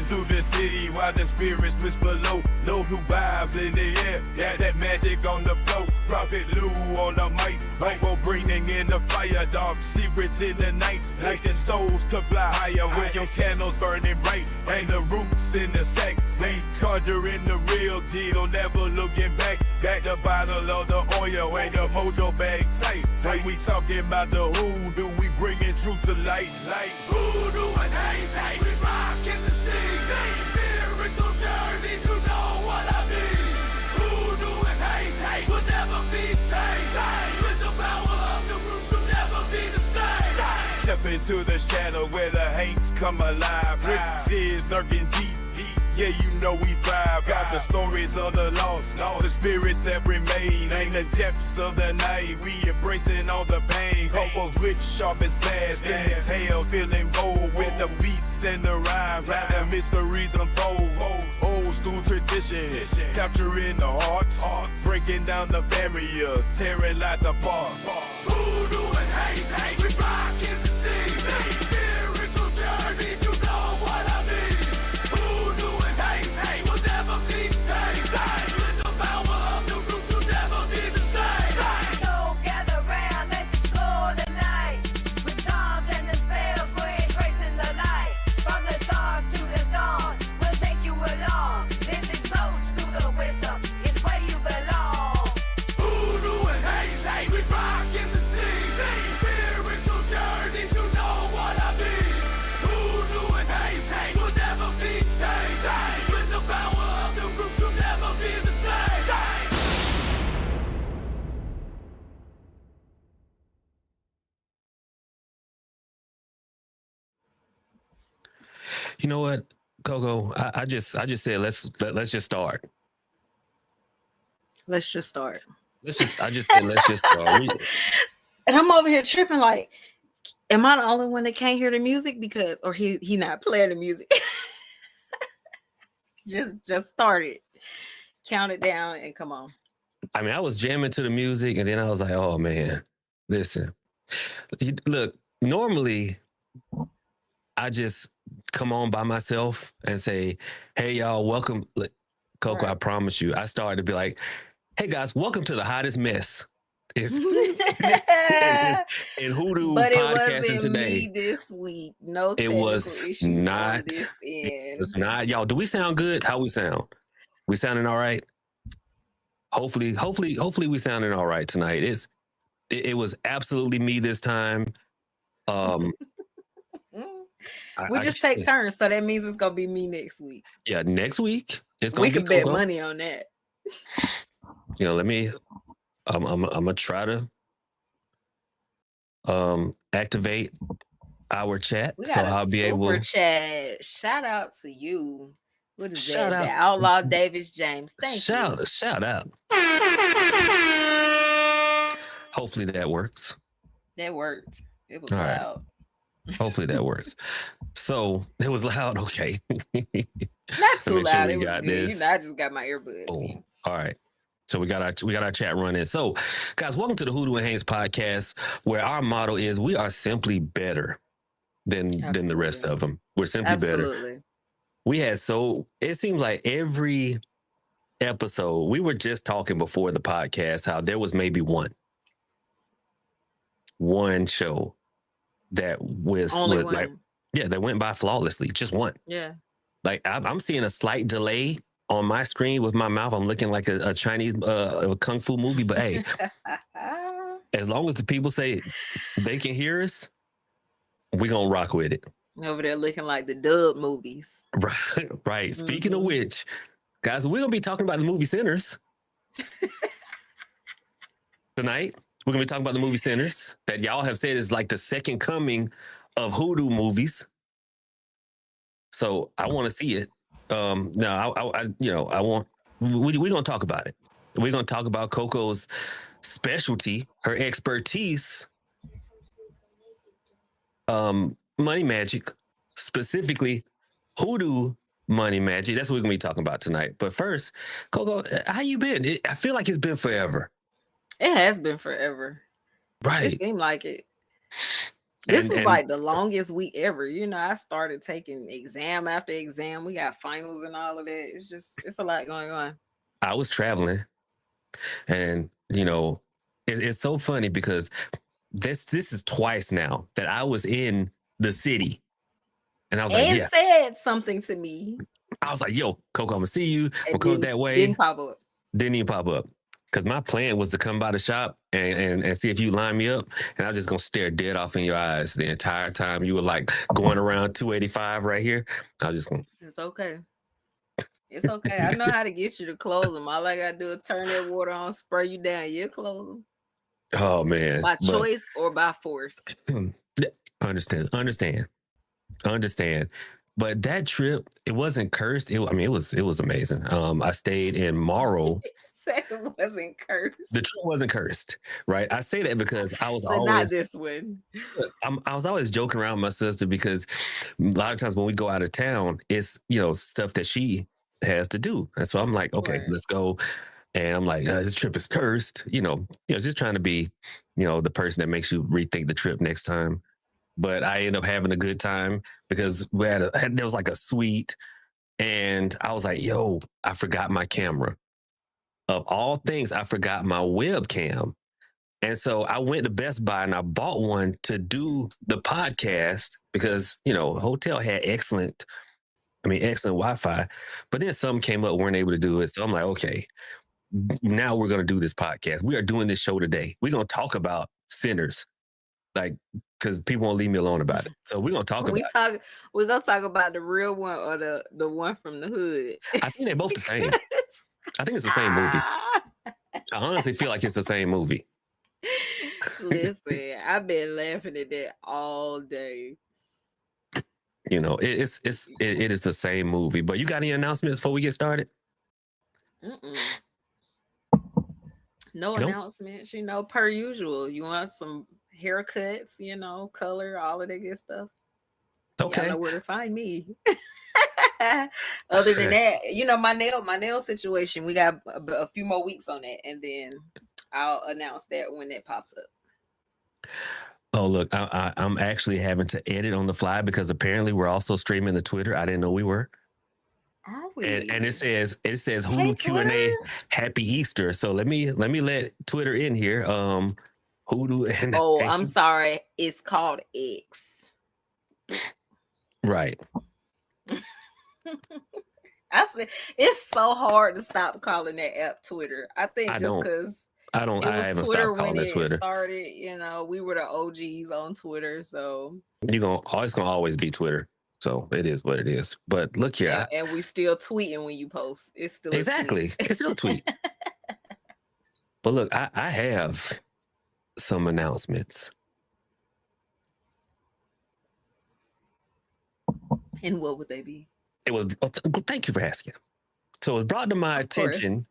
Racing through the city while the spirits whisper low. Low who vibes in the air, yeah, that magic on the floor. Prophet Lou on the mic, Bible bringing in the fire. Dark secrets in the night, lighting souls to fly higher. With your candles burning bright, and the roots in the sack. We conjuring the real deal, never looking back. Got the bottle of the oil and the mojo bag tight. Like we talking about the hoodoo, we bringing truth to light. Like Hoodoo and Haints, we rockin' the season. Spiritual journeys, you know what I mean. Hoodoo and Haints will never be tamed. With the power of the roots, you'll never be the same. Step into the shadow where the Haints come alive. Frequencies lurking deep. Yeah, you know we thrive. Got the stories of the lost, the spirits that remain. In the depths of the night, we embracing all the pain. Couples with sharpest blast in the tail, feeling bold with the beats and the rhymes. How the mysteries unfold. Old school traditions, capturing the hearts, breaking down the barriers, tearing lives apart. Hoodoo and Haints, we rockin' the season. Spiritual journeys, you know what I mean. Hoodoo and Haints will never be tamed. With the power of the roots, you'll never be the same. So gather round, let's explore the night. With charms and the spells, we're embracing the light. From the dark to the dawn, we'll take you along. Listen close to the wisdom, it's where you belong. Hoodoo and Haints, we rockin' the season. Spiritual journeys, you know what I mean. Hoodoo and Haints will never be tamed. With the power of the roots, you'll never be the same. You know what, Coco? I just said let's just start. Let's just start. I just said let's just start. And I'm over here tripping like, am I the only one that can't hear the music? Because, or he not playing the music. just start it. Count it down and come on. I mean, I was jamming to the music and then I was like, oh man, listen. Look, normally I just come on by myself and say, hey y'all, welcome. Look, Coco, Right. I promise you, I started to be like, hey guys, welcome to the hottest mess. It's in Hoodoo But it podcasting wasn't today. me this week. No It technical was issues not. on this end. It's not. Y'all, do we sound good? How we sound? We sounding all right? Hopefully we sounding all right tonight. It was absolutely me this time. We just take turns, so that means it's gonna be me next week. Yeah, next week it's gonna We be can bet Coco. money on that. You know, let me. I'm gonna try to activate our chat, We so got a I'll be super able. chat. Shout out to you. What is Shout that? out. The Outlaw Davis James. Thank you. Shout out. Hopefully that works. That worked. It was All right. loud. Hopefully that works. So it was loud. Okay. Not too make sure loud. we It was got good. You this. know, I just got my earbuds. Boom. in. All right. So we got our chat running. So guys, welcome to the Hoodoo and Haints podcast, where our motto is we are simply better than the rest Absolutely. of them. We're simply better. Absolutely. We had it seems like every episode, we were just talking before the podcast how there was maybe one show that was Only one. like, yeah, that went by flawlessly. Just one. Yeah. Like I'm seeing a slight delay on my screen with my mouth. I'm looking like a Chinese kung fu movie, but hey, as long as the people say they can hear us, we're gonna rock with it. Over there looking like the dub movies. Right. Speaking of which, guys, we're gonna be talking about the movie Sinners tonight. We're gonna be talking about the movie Sinners that y'all have said is like the second coming of Hoodoo movies. So I want to see it. No, we're gonna talk about it. We're gonna talk about Coco's specialty, her expertise, money magic, specifically Hoodoo Money Magic. That's what we're gonna be talking about tonight. But first, Coco, how you been? I feel like it's been forever. It has been forever. Right. It seemed like it. This was and like the longest week ever. You know, I started taking exam after exam. We got finals and all of that. It's a lot going on. I was traveling, and it's so funny because this is twice now that I was in the city, and I was like, And yeah, said something to me. I was like, yo, Coco, I'm gonna see you. I'm And coming that way. Didn't pop up. Didn't even pop up. Because my plan was to come by the shop and see if you line me up. And I was just going to stare dead off in your eyes the entire time you were like going around 285 right here. I was just going It's okay. It's okay. I know how to get you to close them. All I got to do is turn that water on, spray you down. You close them. Oh, man. By choice or by force. Understand. But that trip, it wasn't cursed. It was amazing. I stayed in Morrow. It wasn't cursed. The trip wasn't cursed, right? I say that because I was so always not this one. I was always joking around with my sister because a lot of times when we go out of town, it's stuff that she has to do, and so I'm like, okay, let's go. And I'm like, this trip is cursed, just trying to be, the person that makes you rethink the trip next time. But I end up having a good time because there was like a suite, and I was like, yo, I forgot my camera. Of all things, I forgot my webcam. And so I went to Best Buy and I bought one to do the podcast because, hotel had excellent Wi-Fi. But then some came up, weren't able to do it. So I'm like, okay, now we're going to do this podcast. We are doing this show today. We're going to talk about sinners, like, because people won't leave me alone about it. So we're going to talk about it. We're going to talk about the real one or the one from the hood. I think they're both the same. I think it's the same movie. I honestly feel like it's the same movie. Listen, I've been laughing at that all day. It is the same movie. But you got any announcements before we get started? No announcements, per usual. You want some haircuts, color, all of that good stuff. Okay. Y'all know where to find me. Other than that, my nail situation, we got a few more weeks on that, and then I'll announce that when that pops up. Oh, look, I'm actually having to edit on the fly because apparently we're also streaming the Twitter. I didn't know we were. Are we? And it says Hoodoo Q&A Happy Easter. So let me let Twitter in here. Hoodoo and I'm sorry. It's called X. Right. I said it's so hard to stop calling that app Twitter. I think just because I haven't Twitter stopped calling it Twitter. Started, we were the OGs on Twitter, so it's gonna always be Twitter. So it is what it is. But look here, and we still tweeting when you post. It's still exactly. It's still a tweet. But look, I have some announcements. And what would they be? It was. Thank you for asking. So it was brought to my attention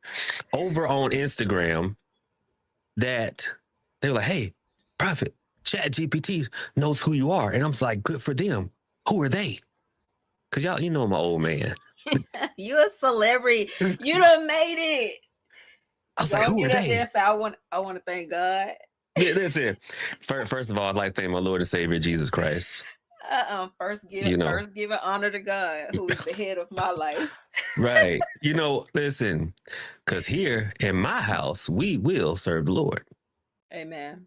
over on Instagram that they were like, "Hey, Prophet, ChatGPT knows who you are," and I'm like, "Good for them. Who are they?" Because y'all, I'm an old man. You a celebrity. You done made it. I was like, "Who are they?" So I want to thank God. Yeah, listen. First of all, I'd like to thank my Lord and Savior Jesus Christ. First give honor to God, who is the head of my life. Right. Listen, because here in my house, we will serve the Lord. Amen.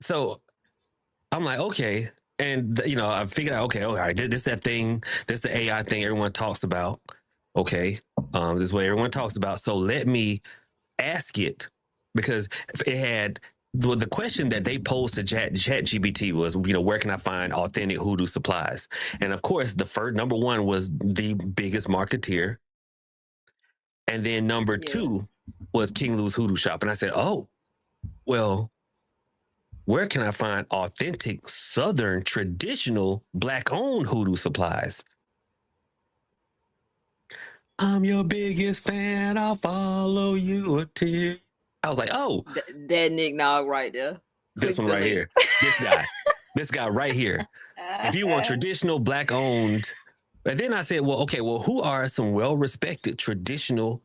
So I'm like, okay. And, I figured out, okay, all right, this that thing, this the AI thing everyone talks about. Okay. This is what everyone talks about. So let me ask it, because it had... Well, the question that they posed to ChatGPT was, where can I find authentic hoodoo supplies? And of course, the first number one was the biggest marketeer. And then number two was King Lou's Hoodoo Shop. And I said, oh, well, where can I find authentic Southern traditional Black-owned hoodoo supplies? I'm your biggest fan. I'll follow you a tear. I was like, oh. That Nick Nog right there. This one right here. This guy right here. If you want traditional Black-owned. And then I said, well, who are some well-respected traditional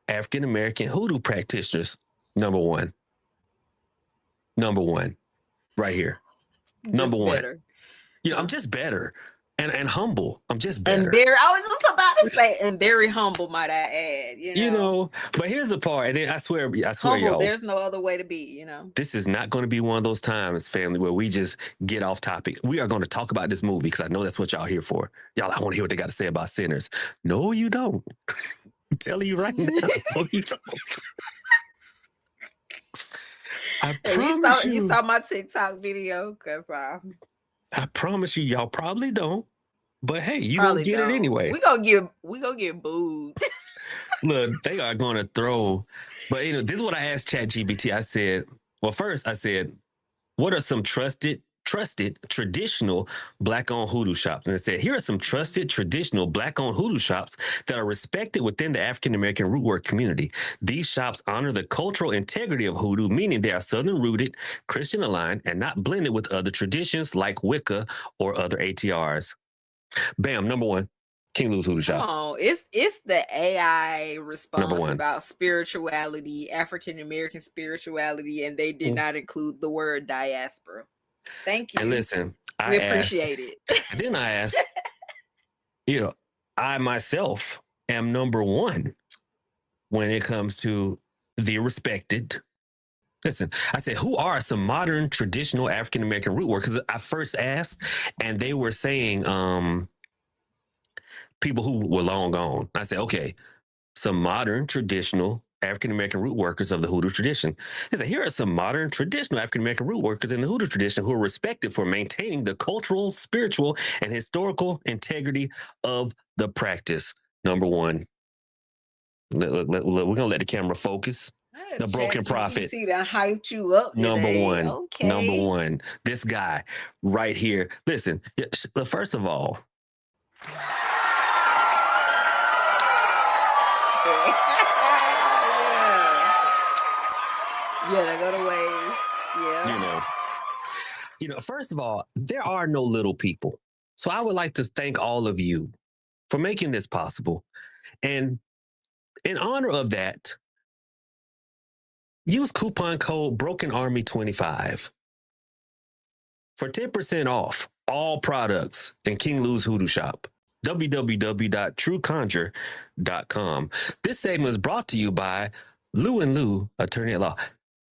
African-American hoodoo practitioners? Number one. Right here. Number one. I'm just better and humble. I'm just And better. very, I was just about to say, and very humble, might I add. You know, but here's the part, and then I swear, humble. y'all, There's no other way to be. You know, this is not going to be one of those times, family, where we just get off topic. We are going to talk about this movie because I know that's what y'all here for. Y'all, I want to hear what they got to say about Sinners. No, you don't. I'm telling you right now. No, you don't. I promise you saw my TikTok video because I promise you, y'all probably don't. But hey, you gonna get it anyway. We gonna get booed. Look, they are gonna throw. But this is what I asked ChatGPT. I said, well, first I said, what are some trusted traditional Black-owned hoodoo shops? And it said, here are some trusted traditional Black-owned hoodoo shops that are respected within the African-American rootwork community. These shops honor the cultural integrity of hoodoo, meaning they are Southern-rooted, Christian-aligned, and not blended with other traditions like Wicca or other ATRs. Bam, number one, King Lou's Hoodoo Shop. Oh, it's the AI response about spirituality, African-American spirituality, and they did not include the word diaspora. Thank you. And listen, we appreciate it. And then I asked, I myself am number one when it comes to the respected. Listen, I said, who are some modern traditional African-American root workers? I first asked, and they were saying people who were long gone. I said, okay, some modern traditional African-American root workers of the hoodoo tradition. I said, here are some modern traditional African-American root workers in the hoodoo tradition who are respected for maintaining the cultural, spiritual, and historical integrity of the practice. Number one, we're going to let the camera focus. The Broken Prophet. That hyped you up today. Number one. Okay. Number one. This guy right here. Listen, first of all. Yeah, go to waves. Yeah. First of all, there are no little people. So I would like to thank all of you for making this possible. And in honor of that, use coupon code BrokenArmy25 for 10% off all products in King Lou's Hoodoo Shop. www.trueconjure.com. This segment is brought to you by Lou and Lou, attorney at law.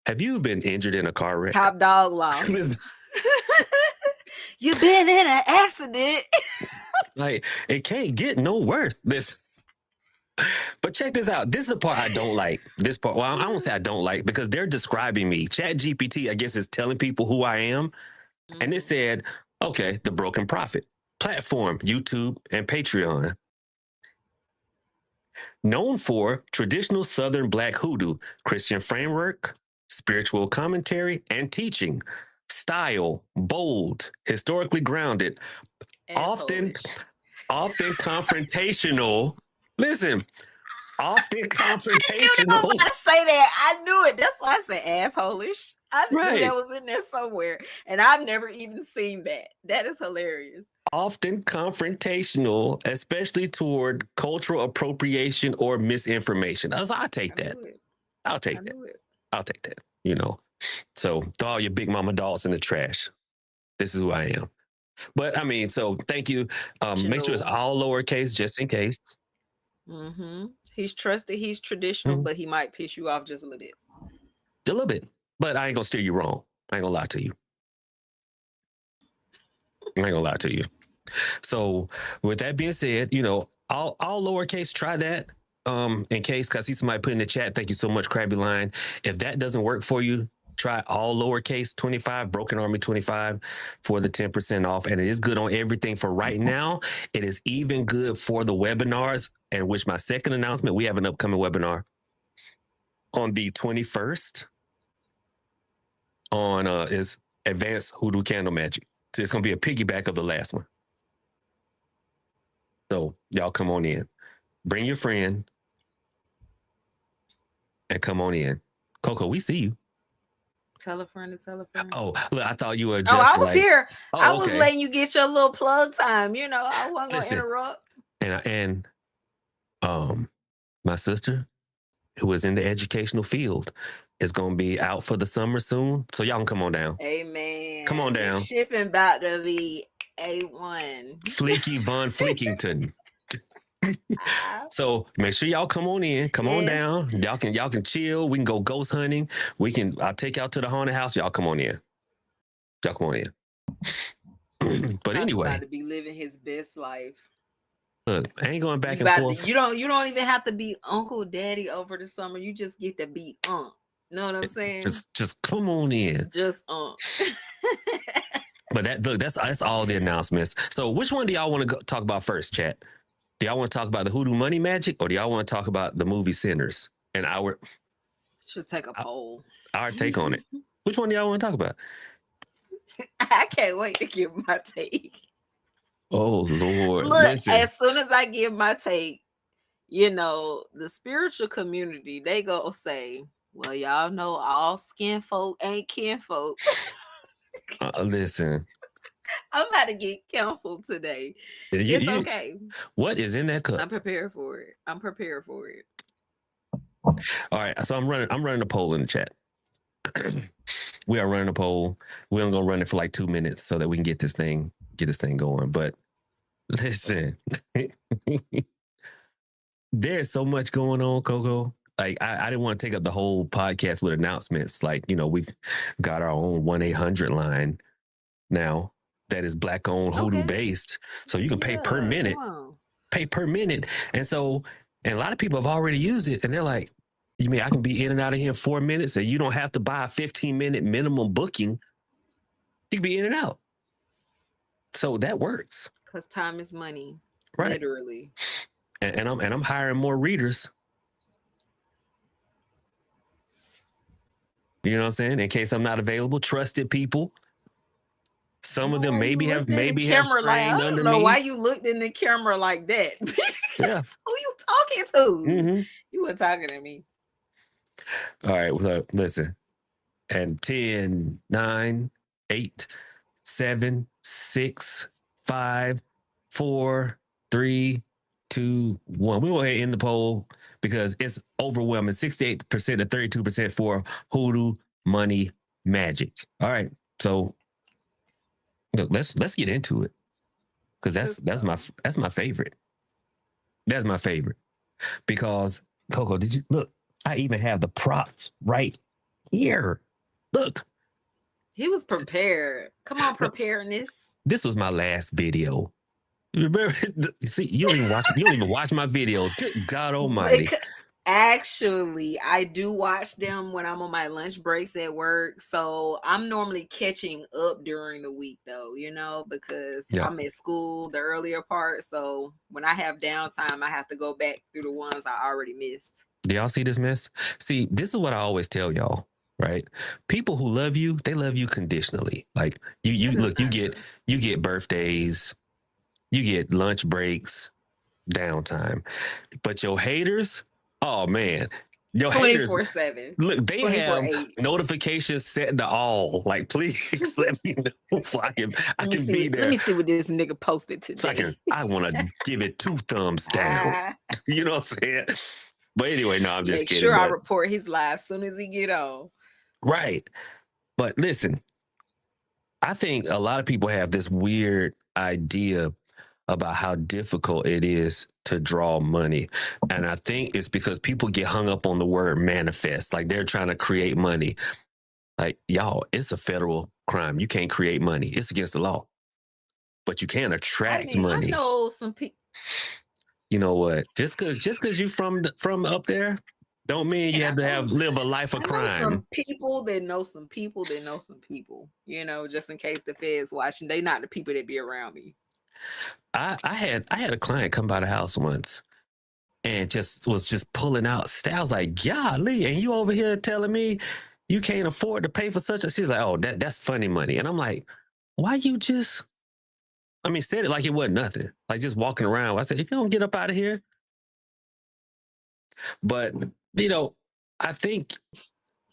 Have you been injured in a car wreck? Top dog law. You've been in an accident. Like, it can't get no worse. But check this out. This is the part I don't like. This part, well, I won't say I don't like because they're describing me. ChatGPT, I guess, is telling people who I am. And it said, okay, the Broken Prophet. Platform, YouTube, and Patreon. Known for traditional Southern Black hoodoo, Christian framework, spiritual commentary, and teaching. Style, bold, historically grounded, often confrontational. Listen, often confrontational. You know why I say that? I knew it. That's why I said asshole-ish. I knew that was in there somewhere, and I've never even seen that. That is hilarious. Often confrontational, especially toward cultural appropriation or misinformation. I'll take that. I'll take that. So throw all your big mama dolls in the trash. This is who I am. But I mean, so thank you. Make sure it's all lowercase just in case. Mm-hmm. He's trusted. He's traditional, but he might piss you off just a little bit. A little bit. But I ain't gonna steer you wrong. I ain't gonna lie to you. So with that being said, all lowercase, try that. In case, because I see somebody put in the chat, thank you so much, Krabby Line. If that doesn't work for you, try all lowercase 25, Broken Army 25 for the 10% off. And it is good on everything for right now. It is even good for the webinars, and which my second announcement, we have an upcoming webinar on the 21st on is Advanced Hoodoo Candle Magic. So it's going to be a piggyback of the last one. So y'all come on in. Bring your friend and come on in. Coco, we see you. Tell a friend to tell a friend. Oh, look, I thought you were just I was here. Oh, I was letting you get your little plug time. I wasn't going to interrupt. And my sister, who is in the educational field, is going to be out for the summer soon. So y'all can come on down. Amen. Come on down. The shipping about to be A1. Fleeky Von Fleekington. So make sure y'all come on in, come on down. Y'all can chill. We can go ghost hunting. I'll take y'all to the haunted house. Y'all come on in. Y'all come on in. But anyway, about to be living his best life. Look, I ain't going back and forth. You don't even have to be Uncle Daddy over the summer. You just get to be Know what I'm saying? Just come on in. Just But that's all the announcements. So which one do y'all want to talk about first, chat? Do y'all want to talk about the Hoodoo Money Magic, or do y'all want to talk about the movie Sinners? And should take a poll. Our take on it. Which one do y'all want to talk about? I can't wait to give my take. Oh Lord! Look, listen. As soon as I give my take, the spiritual community, they go say, "Well, y'all know all skin folk ain't kinfolk." Listen. I'm about to get canceled today. It's okay. What is in that cup? I'm prepared for it. All right, so I'm running a poll in the chat. We are running a poll. We're gonna run it for like 2 minutes so that we can get this thing going. But listen, there's so much going on, Coco. Like I didn't want to take up the whole podcast with announcements. Like, we've got our own 1-800 line now that is Black owned, Hoodoo based. So you can pay per minute. And a lot of people have already used it, and they're like, you mean I can be in and out of here in 4 minutes and you don't have to buy a 15-minute minimum booking? You can be in and out. So that works. Because time is money. Right. Literally. And I'm hiring more readers. You know what I'm saying? In case I'm not available, trusted people. Some of them maybe have trained under me. I don't know why you looked in the camera like that. Yeah. Who you talking to? Mm-hmm. You were talking to me. All right. Well, listen. And 10, 9, 8, 7, 6, 5, 4, 3, 2, 1. We will end the poll because it's overwhelming. 68% to 32% for Hoodoo Money Magic. All right. So look, let's get into it. Because that's my favorite. That's my favorite. Because Coco, did you look? I even have the props right here. Look. He was prepared. Come on, preparedness. This was my last video. Remember? See, you don't even watch my videos. Good God Almighty. Actually, I do watch them when I'm on my lunch breaks at work. So I'm normally catching up during the week, though, because I'm at school the earlier part. So when I have downtime, I have to go back through the ones I already missed. Do y'all see this mess? See, this is what I always tell y'all, right? People who love you, they love you conditionally. Like you look, you get birthdays, you get lunch breaks, downtime. But your haters, oh man, your 24/7. Look, they have notifications set to all. Like, please let me know so I can be there. Let me see what this nigga posted today. So I want to give it 2 thumbs down. You know what I'm saying? But anyway, no, I'm just kidding. Make sure I report his live as soon as he get on. Right. But listen, I think a lot of people have this weird idea about how difficult it is to draw money. And I think it's because people get hung up on the word manifest. Like they're trying to create money. Like, y'all, it's a federal crime. You can't create money. It's against the law. But you can attract money. I know some people. You know what? Just because you from up there, don't mean you have to live a life of crime. Some people that know some people that know some people. Just in case the Feds watching, they not the people that be around me. I had a client come by the house once and was pulling out. I was like, golly, and you over here telling me you can't afford to pay for such a. She's like, oh, that's funny money, and I'm like, why you just? Said it like it wasn't nothing. Like just walking around. I said, if you don't get up out of here. But, I think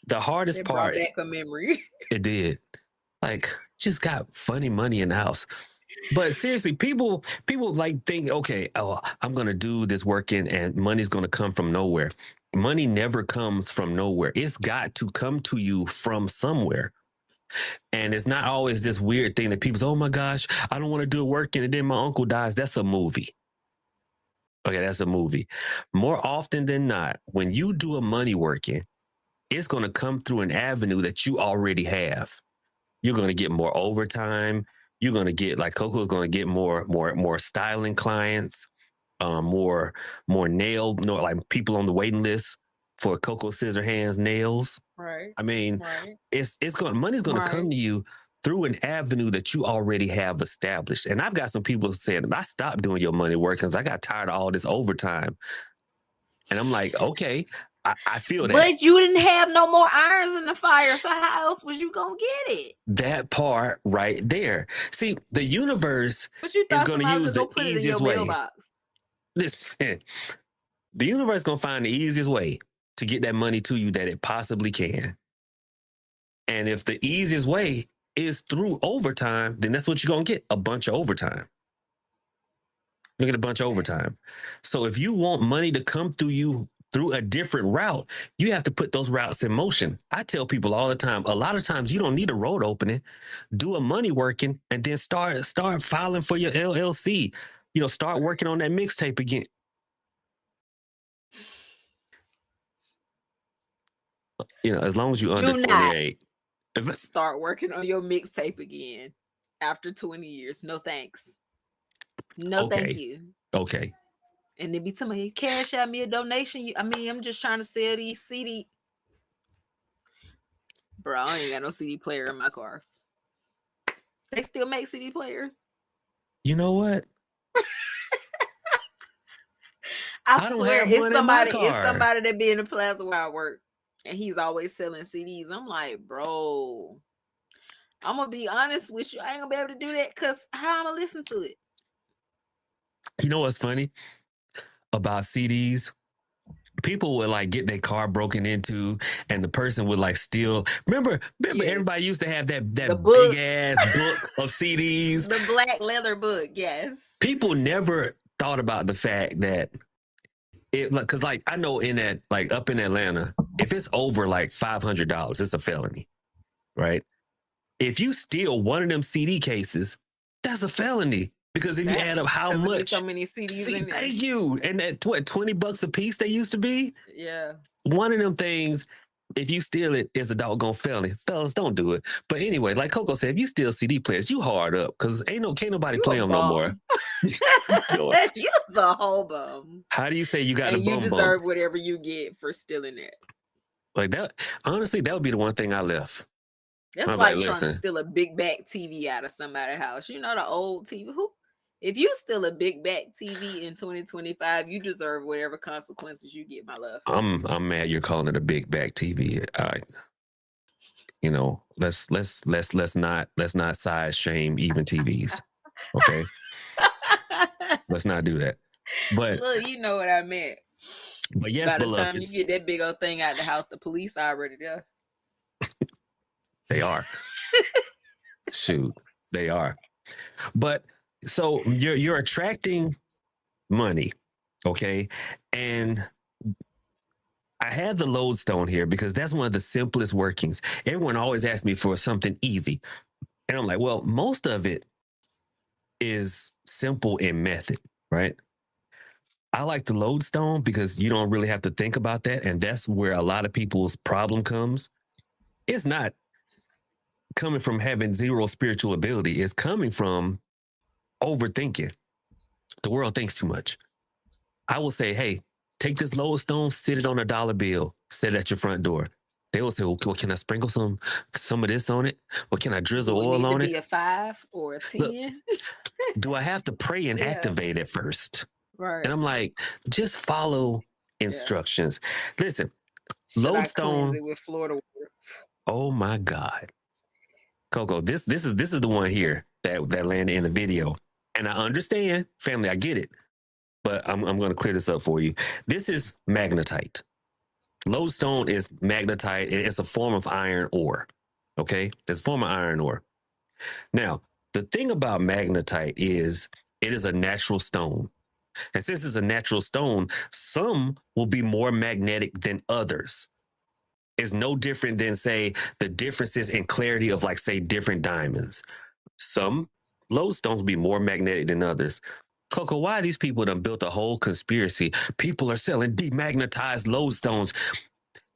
the hardest part. Brought back a memory. It did. Like, just got funny money in the house. But seriously, people like think, okay, I'm going to do this work and money's going to come from nowhere. Money never comes from nowhere. It's got to come to you from somewhere. And it's not always this weird thing that people say, oh my gosh, I don't want to do it working and then my uncle dies. That's a movie. Okay, that's a movie. More often than not, when you do a money working, it's going to come through an avenue that you already have. You're going to get more overtime. You're going to get, like Coco's going to get more styling clients, more nail, like people on the waiting list for Coco Scissor Hands nails. Right. I mean, money's going to come to you through an avenue that you already have established. And I've got some people saying, I stopped doing your money work because I got tired of all this overtime. And I'm like, okay, I feel that. But you didn't have no more irons in the fire, so how else was you gonna get it? That part right there. See, the universe is going to use the easiest way. Listen, the universe is going to find the easiest way to get that money to you that it possibly can. And if the easiest way is through overtime, then that's what you're going to get, a bunch of overtime. You get a bunch of overtime. So if you want money to come through you through a different route, you have to put those routes in motion. I tell people all the time, a lot of times you don't need a road opening. Do a money working and then start filing for your LLC. Start working on that mixtape again. As long as you're under 28. Start working on your mixtape again after 20 years. No thanks. No, thank you. Okay. And then be telling me, cash out me a donation. I'm just trying to sell these CD. Bro, I ain't got no CD player in my car. They still make CD players. You know what? I swear, it's somebody that be in the plaza where I work, and he's always selling CDs. I'm like, bro, I'm gonna be honest with you. I ain't gonna be able to do that because how I'm gonna listen to it? You know what's funny about CDs? People would like get their car broken into, and the person would like steal. Remember, yes. Everybody used to have that big ass book of CDs, the black leather book. Yes. People never thought about the fact that because like I know up in Atlanta, if it's over like $500, it's a felony, right? If you steal one of them CD cases, that's a felony. Because if you add up how much, so many CDs in there. Thank you. And that $20 a piece they used to be. Yeah. One of them things, if you steal it, is a doggone felony. Fellas, don't do it. But anyway, like Coco said, if you steal CD players, you hard up because can't nobody play them no more. You's a whole bum. How do you say you got a bum? You deserve whatever you get for stealing it. Like that. Honestly, that would be the one thing I left. That's like trying to steal a big back TV out of somebody's house. The old TV. If you steal a big back TV in 2025, you deserve whatever consequences you get, my love. I'm mad you're calling it a big back TV. Let's not size shame even TVs. Okay. Let's not do that. But look, you know what I meant. But yes, by the time you get that big old thing out the house, the police are already there. They are. Shoot, they are. But so you're attracting money, okay? And I had the Loadstone here because that's one of the simplest workings. Everyone always asks me for something easy. And I'm like, well, most of it is simple in method, right? I like the Loadstone because you don't really have to think about that. And that's where a lot of people's problem comes. It's not coming from having zero spiritual ability. It's coming from overthinking. The world thinks too much. I will say, hey, take this Loadstone, sit it on a dollar bill, set it at your front door. They will say, well, can I sprinkle some of this on it? Or can I drizzle oil on it? Be a 5 or a 10? Look, do I have to pray and activate it first? Right. And I'm like, just follow instructions. Listen, Loadstone. It with Florida water? Oh my God. Coco, this is the one here that landed in the video. And I understand, family, I get it. But I'm going to clear this up for you. This is magnetite. Loadstone is magnetite. It's a form of iron ore. Okay? It's a form of iron ore. Now, the thing about magnetite is it is a natural stone. And since it's a natural stone, some will be more magnetic than others. is no different than, say, the differences in clarity of, like, say, different diamonds. Some lodestones be more magnetic than others. Coco, why these people done built a whole conspiracy? People are selling demagnetized lodestones.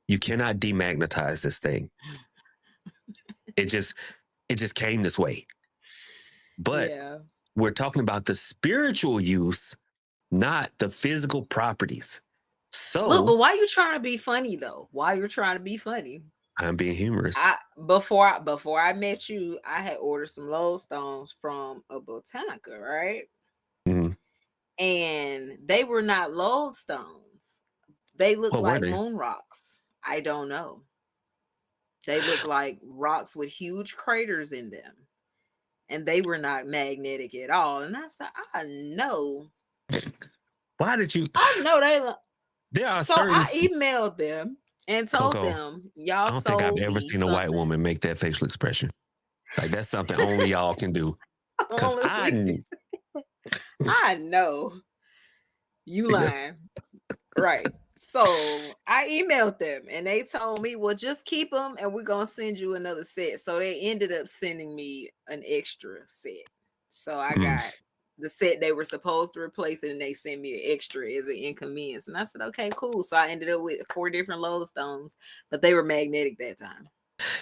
You cannot demagnetize this thing. It just came this way. But we're talking about the spiritual use, not the physical properties. So look, but why you trying to be funny though? Why you're trying to be funny? I'm being humorous. Before I met you, I had ordered some lodestones from a Botanica, right? Mm-hmm. And they were not lodestones. They looked like moon rocks. I don't know. They look like rocks with huge craters in them. And they were not magnetic at all. And I said, I know. Why did you? I know they look. There are so I emailed them and told them, y'all. I don't think I've ever seen a white woman make that facial expression. Like, that's something only y'all can do. Because I know you lying. Right. So I emailed them and they told me, well, just keep them and we're going to send you another set. So they ended up sending me an extra set. So I got the set they were supposed to replace and they sent me an extra as an inconvenience. And I said, okay, cool. So I ended up with 4 different lodestones, but they were magnetic that time.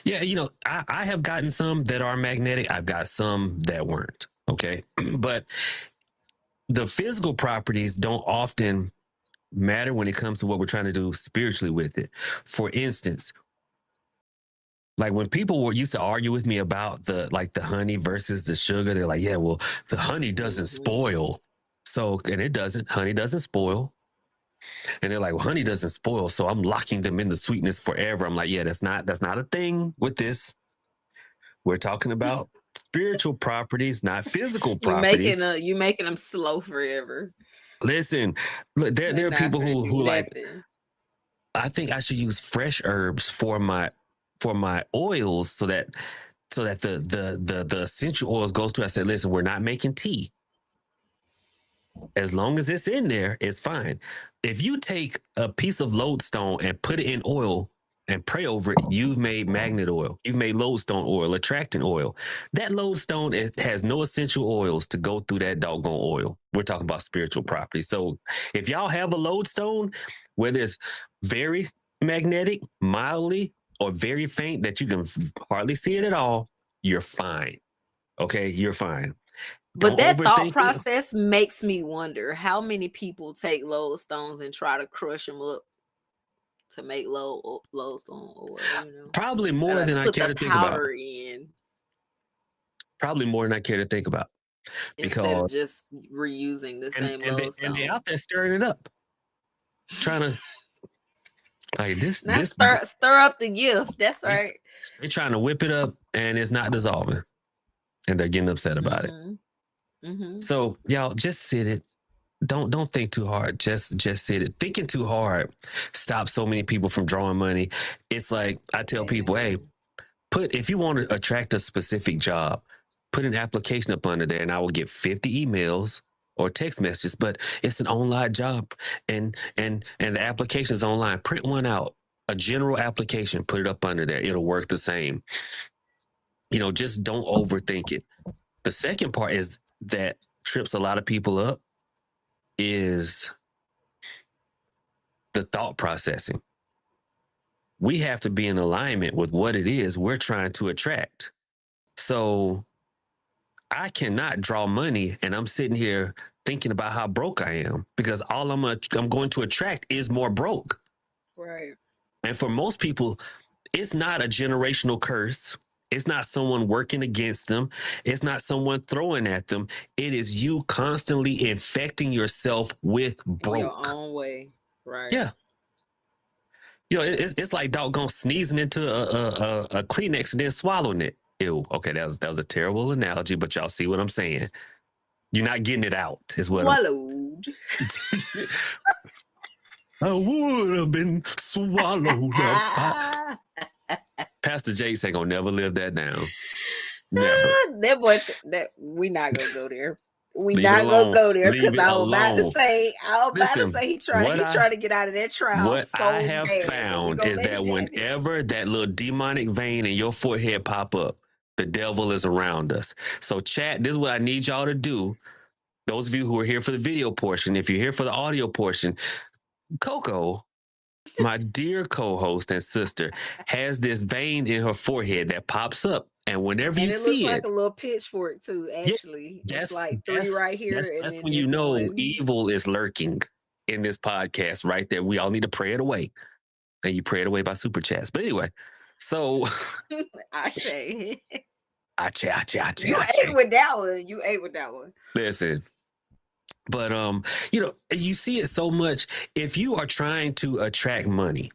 Yeah, you know, I have gotten some that are magnetic. I've got some that weren't. Okay. But the physical properties don't often matter when it comes to what we're trying to do spiritually with it. For instance, like when people used to argue with me about the honey versus the sugar, they're like, yeah, well, the honey doesn't spoil. So, and it doesn't. Honey doesn't spoil. And they're like, well, honey doesn't spoil, so I'm locking them in the sweetness forever. I'm like, yeah, that's not a thing with this. We're talking about spiritual properties, not physical properties. You making them slow forever. Listen, look, there are people who like, I think I should use fresh herbs for my oils so that the essential oils goes through. I said, listen, we're not making tea. As long as it's in there, it's fine. If you take a piece of lodestone and put it in oil and pray over it, you've made magnet oil. You've made lodestone oil, attractant oil. That lodestone, it has no essential oils to go through that doggone oil. We're talking about spiritual properties. So if y'all have a lodestone, whether it's very magnetic, mildly, or very faint that you can hardly see it at all, you're fine. Okay, you're fine. But that thought process makes me wonder how many people take lodestones and try to crush them up to make lodestone oil. You know? Probably more than I care to think about. In. Probably more than I care to think about. Instead of just reusing the same lodestone. And they're out there stirring it up. Trying to like this. Stir up the gift. That's right. They're trying to whip it up and it's not dissolving. And they're getting upset about it. Mm-hmm. So y'all just sit it. Don't think too hard. Just sit it. Thinking too hard stops so many people from drawing money. It's like I tell people, hey, if you want to attract a specific job, put an application up under there and I will get 50 emails or text messages, but it's an online job and the application is online. Print one out, a general application, put it up under there. It'll work the same. You know, just don't overthink it. The second part is that trips a lot of people up is the thought processing. We have to be in alignment with what it is we're trying to attract. So I cannot draw money and I'm sitting here thinking about how broke I am because all I'm going to attract is more broke. Right. And for most people, it's not a generational curse. It's not someone working against them. It's not someone throwing at them. It is you constantly infecting yourself with broke. Your own way. Right. Yeah. You know, it's like doggone sneezing into a Kleenex and then swallowing it. Ew. Okay, that was a terrible analogy, but y'all see what I'm saying. You're not getting it out, is what swallowed. I would have been swallowed up. Pastor Jakes ain't gonna never live that down. Never. That we not gonna go there. We Leave it not gonna alone. go there Leave because it I was about to alone. say, Listen, he trying to get out of that trial what so I have bad. found is that whenever that little demonic vein in your forehead pop up, the devil is around us. So chat, this is what I need y'all to do. Those of you who are here for the video portion, if you're here for the audio portion, Coco, my dear co-host and sister, has this vein in her forehead that pops up. And whenever you it see looks it, like a little pitchfork too, actually. It's like 3 right here. That's And when then you know one. evil is lurking in this podcast right there. We all need to pray it away. And you pray it away by super chats. But anyway, so I say. You ate with that one. You ate with that one. Listen. But you know, you see it so much. If you are trying to attract money,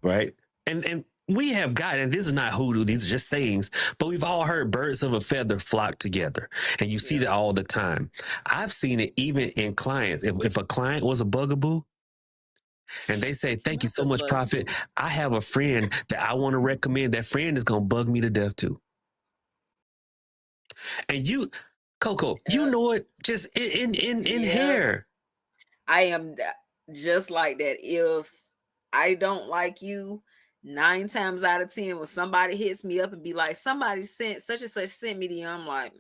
right? And we have gotten, this is not hoodoo, these are just sayings, but we've all heard birds of a feather flock together. And you see that all the time. I've seen it even in clients. If a client was a bugaboo and they say, thank you so much, Prophet. I have a friend that I want to recommend. That friend is going to bug me to death too. And you, Coco, you know it just in here. I am just like that. If I don't like you, 9 times out of 10, when somebody hits me up and be like, somebody sent such and such sent me to you, I'm like,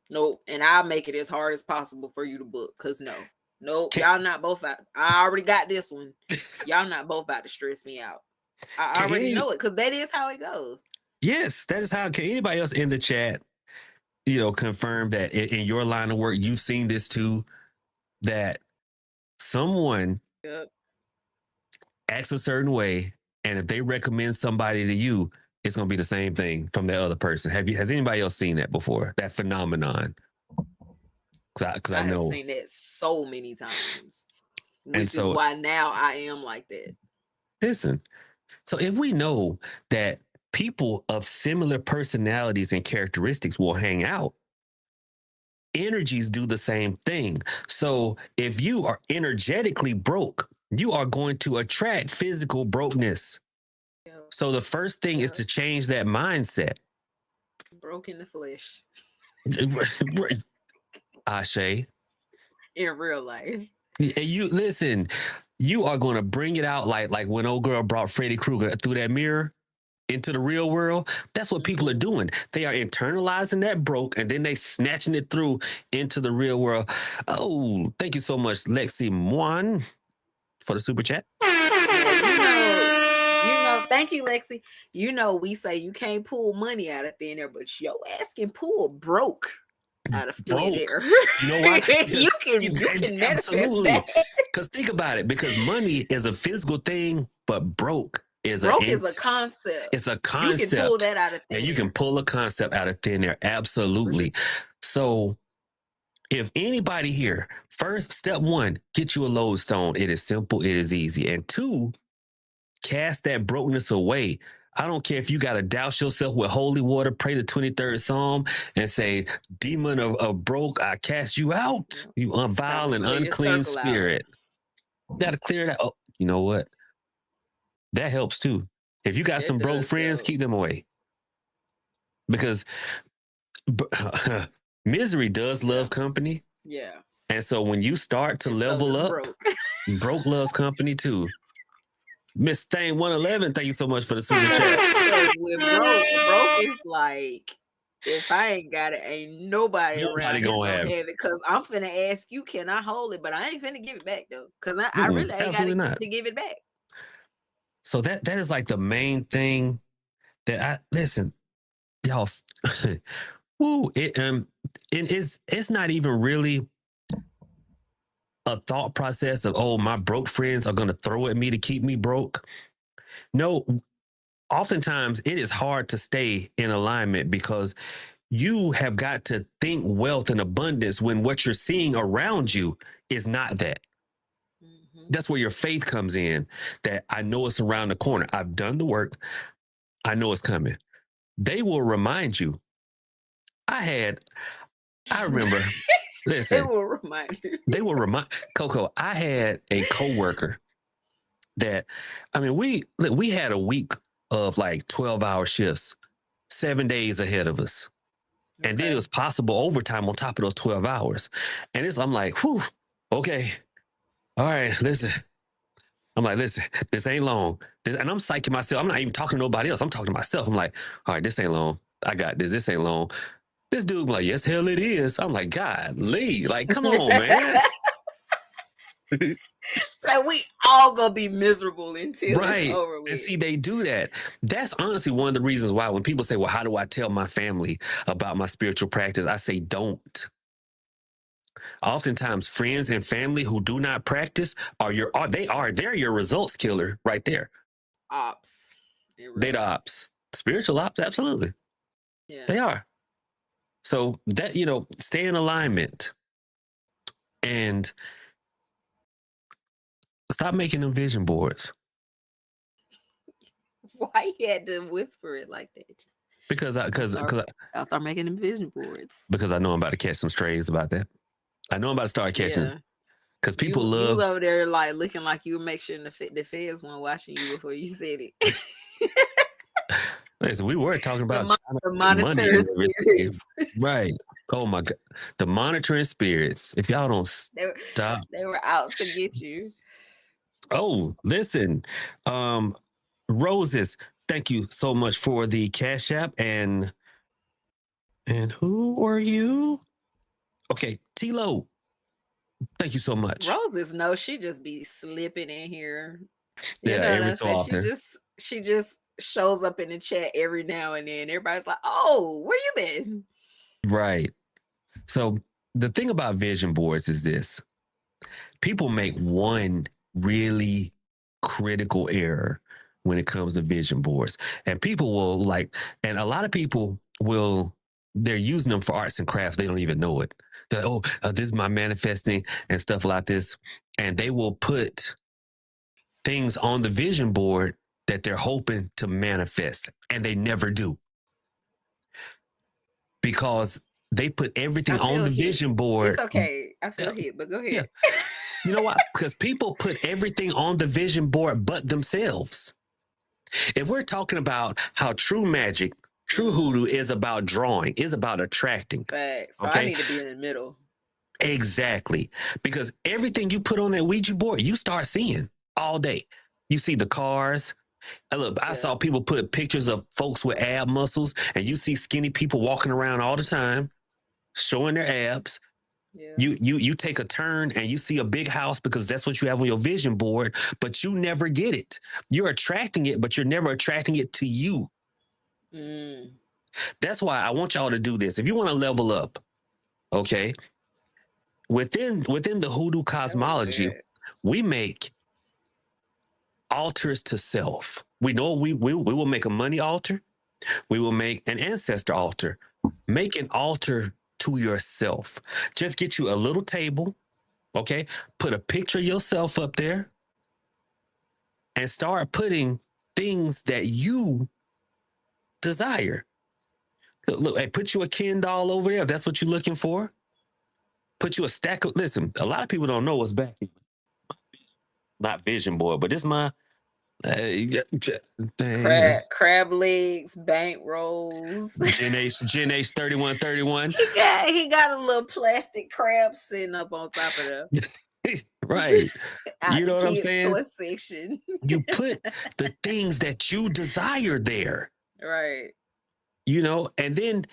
nope. And I'll make it as hard as possible for you to book. Cause nope, y'all not both out. I already got this one. Y'all not both about to stress me out. I already know it, because that is how it goes. Yes, that is how. Can anybody else in the chat, you know, confirm that in your line of work, you've seen this too, that someone acts a certain way, and if they recommend somebody to you, it's going to be the same thing from that other person. Has anybody else seen that before? That phenomenon? Because I know I've seen that so many times, which and so, is why now I am like that. Listen, so if we know that people of similar personalities and characteristics will hang out, energies do the same thing. So if you are energetically broke, you are going to attract physical brokenness. So the first thing is to change that mindset. Broke in the flesh. Ashe. In real life. You listen, you are going to bring it out like when old girl brought Freddy Krueger through that mirror into the real world. That's what people are doing. They are internalizing that broke, and then they snatching it through into the real world. Oh, thank you so much, Lexi Moine, for the super chat. Thank you, Lexi. You know, we say you can't pull money out of thin air, but your ass can pull broke out of thin air. You know why? you can absolutely. Because think about it. Because money is a physical thing, but broke is a concept. It's a concept. You can pull that out of thin air. You can pull a concept out of thin air. Absolutely. So if anybody here, first, step 1, get you a Loadstone. It is simple. It is easy. And 2, cast that brokenness away. I don't care if you got to douse yourself with holy water, pray the 23rd Psalm, and say, demon of broke, I cast you out, you vile and unclean spirit. Got to clear that. Oh, you know what? That helps too. If you got some broke friends, keep them away. Because misery does love company. Yeah. And so when you start to level up, broke loves company too. Miss Thane 111, thank you so much for the super chat. With broke is like, if I ain't got it, ain't nobody around gonna have it. Because I'm finna ask you, can I hold it? But I ain't finna give it back though. Because I really ain't got to give it back. So that is like the main thing that listen, y'all. Woo! It's not even really a thought process of, oh, my broke friends are going to throw at me to keep me broke. No, oftentimes it is hard to stay in alignment because you have got to think wealth and abundance when what you're seeing around you is not that. Mm-hmm. That's where your faith comes in, that I know it's around the corner. I've done the work. I know it's coming. They will remind you. I remember... Listen, they will remind you. They will remind Coco. I had a coworker that, I mean, we had a week of like 12-hour shifts, 7 days ahead of us. And then it was possible overtime on top of those 12 hours. And I'm like, whew, okay. All right, listen. I'm like, listen, this ain't long. And I'm psyching myself. I'm not even talking to nobody else. I'm talking to myself. I'm like, all right, this ain't long. I got this. This ain't long. This dude like, yes, hell it is. I'm like, God, Lee, like, come on, man. So we all gonna be miserable until right. it's over with. And see, they do that. That's honestly one of the reasons why when people say, well, how do I tell my family about my spiritual practice? I say, don't. Oftentimes, friends and family who do not practice they're your results killer right there. Ops. They're the ops. Spiritual ops, absolutely. Yeah. They are. So that, stay in alignment and stop making them vision boards. Why you had to whisper it like that? Because I'll start making them vision boards. Because I know I'm about to catch some strays about that. I know I'm about to start catching. Because people love. You was over there like looking like you were making sure the feds weren't watching you before you said it. Listen, we were talking about the monitoring spirits. Right. Oh my God. The monitoring spirits. If y'all don't stop. They were out to get you. Oh, listen. Roses, thank you so much for the Cash App. And who are you? Okay, T-Lo. Thank you so much. Roses, no, she just be slipping in here. Every so often. She just shows up in the chat every now and then. Everybody's like, oh, where you been? Right. So the thing about vision boards is this. People make one really critical error when it comes to vision boards. And people will and a lot of people they're using them for arts and crafts. They don't even know it. They're like, this is my manifesting and stuff like this. And they will put things on the vision board that they're hoping to manifest. And they never do. Because they put everything on the vision board. It's okay. I feel hit, but go ahead. Yeah. You know what? Because people put everything on the vision board but themselves. If we're talking about how true magic, true hoodoo is about drawing, is about attracting. Facts. So I need to be in the middle. Exactly. Because everything you put on that Ouija board, you start seeing all day. You see the cars. I saw people put pictures of folks with ab muscles, and you see skinny people walking around all the time, showing their abs. Yeah. You take a turn and you see a big house because that's what you have on your vision board, but you never get it. You're attracting it, but you're never attracting it to you. That's why I want y'all to do this. If you want to level up, okay, within the hoodoo cosmology, we make altars to self. We know we will make a money altar. We will make an ancestor altar. Make an altar to yourself. Just get you a little table, okay? Put a picture of yourself up there and start putting things that you desire. Look, hey, put you a Ken doll over there if that's what you're looking for. Put you a stack of, listen, a lot of people don't know what's back here. Not vision board, but this my crab legs, bank rolls. Gen H 3131. He got a little plastic crab sitting up on top of them. Right. You know what I'm saying? Section. You put the things that you desire there. Right. And then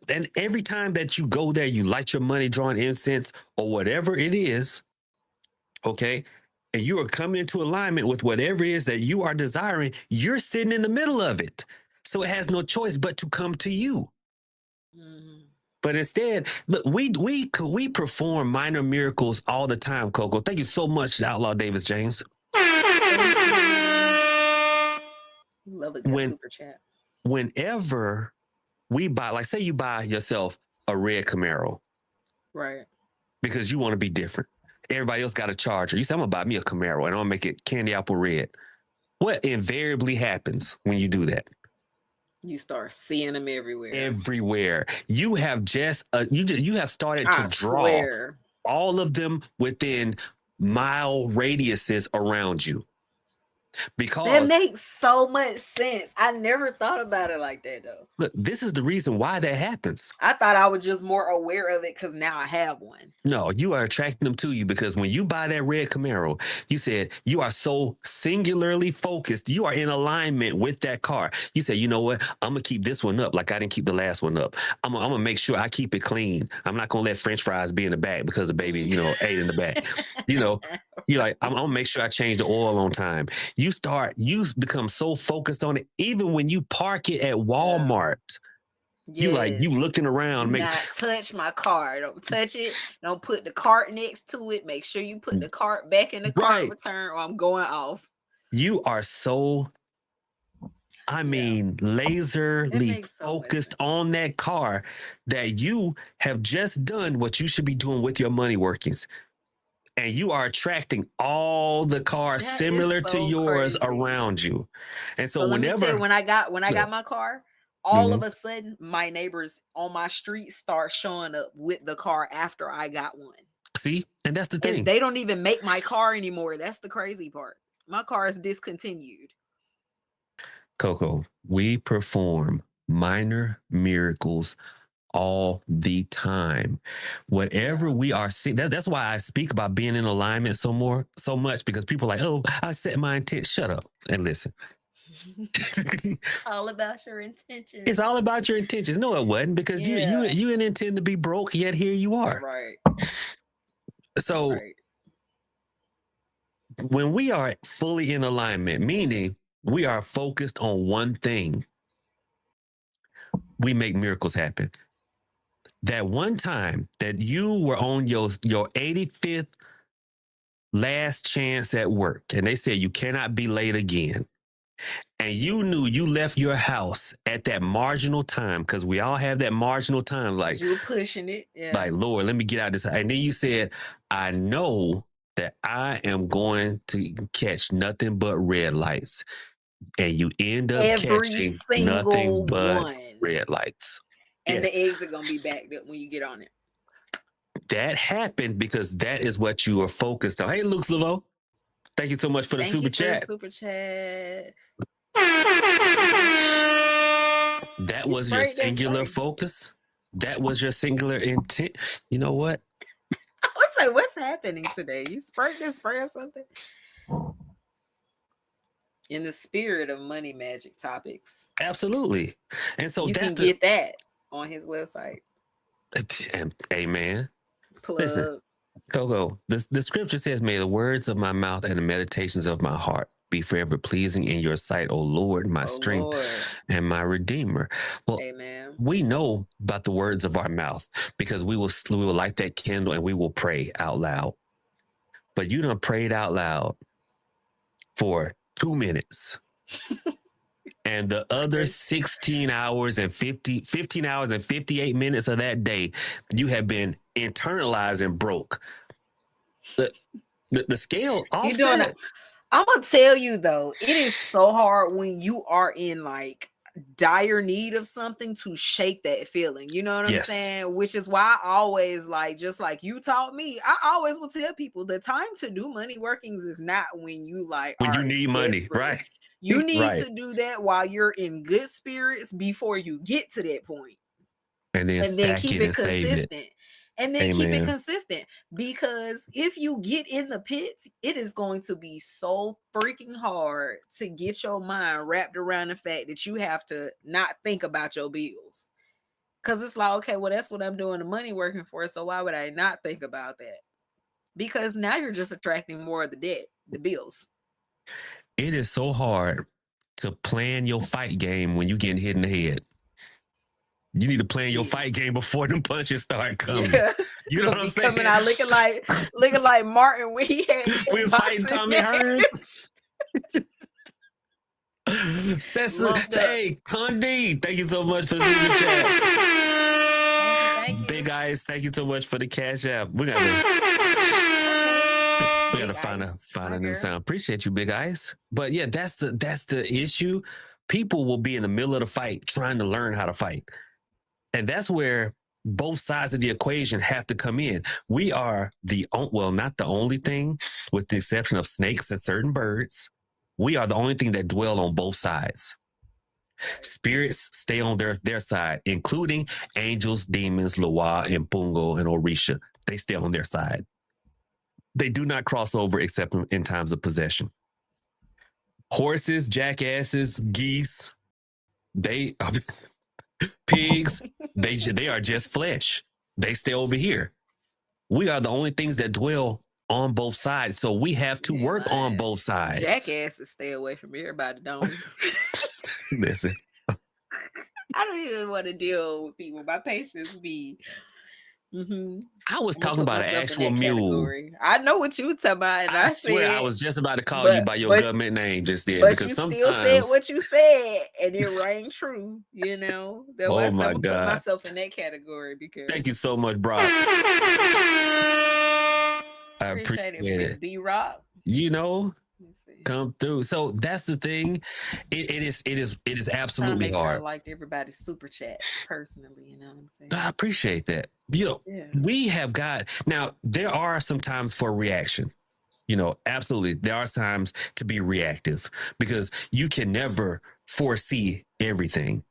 and every time that you go there, you light your money drawing incense or whatever it is, okay? And you are coming into alignment with whatever it is that you are desiring, you're sitting in the middle of it. So it has no choice but to come to you. Mm-hmm. But instead, look, we perform minor miracles all the time, Coco. Thank you so much, Outlaw Davis James. Love a good super chat. Whenever we buy, like say you buy yourself a red Camaro. Right. Because you want to be different. Everybody else got a Charger. You say, I'm going to buy me a Camaro and I'm going to make it candy apple red. What invariably happens when you do that? You start seeing them everywhere. Everywhere. You have you have started to draw all of them within mile radiuses around you. Because that makes so much sense. I never thought about it like that though. look, this is the reason why that happens. I thought I was just more aware of it because now I have one. No, you are attracting them to you because when you buy that red Camaro, you said you are so singularly focused. You are in alignment with that car. You said, you know what? I'm going to keep this one up like I didn't keep the last one up. I'm going to make sure I keep it clean. I'm not going to let French fries be in the back because the baby, ate in the back. You're like, I'm going to make sure I change the oil on time. You become so focused on it. Even when you park it at Walmart, yes. you looking around. Not touch my car. Don't touch it. Don't put the cart next to it. Make sure you put the cart back in the cart return or I'm going off. You are so, laserly focused on that car that you have just done what you should be doing with your money workings. And you are attracting all the cars similar to yours around you. And so let me tell you, when I got my car, all of a sudden my neighbors on my street start showing up with the car after I got one. See? And that's the thing. And they don't even make my car anymore. That's the crazy part. My car is discontinued. Coco, we perform minor miracles all the time. Whatever we are seeing, that's why I speak about being in alignment so much, because people are like, oh, I set my intent. Shut up and listen. All about your intentions. It's all about your intentions. No, it wasn't, because you didn't intend to be broke, yet here you are. Right. So when we are fully in alignment, meaning we are focused on one thing, we make miracles happen. That one time that you were on your 85th last chance at work, and they said you cannot be late again, and you knew you left your house at that marginal time, because we all have that marginal time, like you were pushing it, like, Lord, let me get out of this. And then you said, I know that I am going to catch nothing but red lights, and you end up catching nothing but red lights. And the eggs are going to be backed up when you get on it. That happened because that is what you are focused on. Hey, Luke Slavo, thank you so much for the super chat. That was your singular focus. That was your singular intent. You know what? I was like, what's happening today? You sprayed this spray or something? In the spirit of money magic topics. Absolutely. And so you can get that on his website. Amen. Plug. Listen, Coco, the scripture says, may the words of my mouth and the meditations of my heart be forever pleasing in your sight, O Lord, my strength and my redeemer. Well, amen. We know about the words of our mouth because we will light that candle and we will pray out loud. But you done prayed out loud for 2 minutes. And the other 15 hours and 58 minutes of that day, you have been internalized and broke. The scale offset. I'm gonna tell you though, it is so hard when you are in like dire need of something to shake that feeling. You know what I'm saying? Which is why I always just like you taught me, I always will tell people the time to do money workings is not when you you need money, right? You need to do that while you're in good spirits before you get to that point. And then keep it consistent. And then keep it consistent. Because if you get in the pits, it is going to be so freaking hard to get your mind wrapped around the fact that you have to not think about your bills. Because it's like, okay, well, that's what I'm doing the money working for. So why would I not think about that? Because now you're just attracting more of the debt, the bills. It is so hard to plan your fight game when you getting hit in the head. You need to plan your fight game before them punches start coming. Yeah. You know what I'm saying? Coming out looking like Martin when he had we was fighting Tommy Hearns. Hey, Condi, thank you so much for the super chat. Thank you. Big Eyes, thank you so much for the cash app. We gotta find a new sound. Appreciate you, Big Eyes. But yeah, that's the issue. People will be in the middle of the fight trying to learn how to fight. And that's where both sides of the equation have to come in. We are not the only thing, with the exception of snakes and certain birds, We are the only thing that dwell on both sides. Spirits stay on their side, including angels, demons, Loa, and Pungo, and Orisha. They stay on their side. They do not cross over except in times of possession. Horses, jackasses, geese, they pigs, they are just flesh. They stay over here. We are the only things that dwell on both sides, so we have to work on both sides. Jackasses stay away from everybody, don't we? Listen. I don't even want to deal with people. My patience be. I was talking about an actual mule. I know what you were talking about, and I swear said, I was just about to call you by your government name just then. But because you sometimes still said what you said, and it rang true. You know, that oh was my put God. myself in that category because. Thank you so much, Brock. I appreciate it. B-Rock. You know, come through. So that's the thing. It is absolutely hard. Sure I liked everybody's super chat personally. You know what I'm saying? I appreciate that. You know, we have got now. There are some times for reaction. You know, absolutely, there are times to be reactive because you can never foresee everything.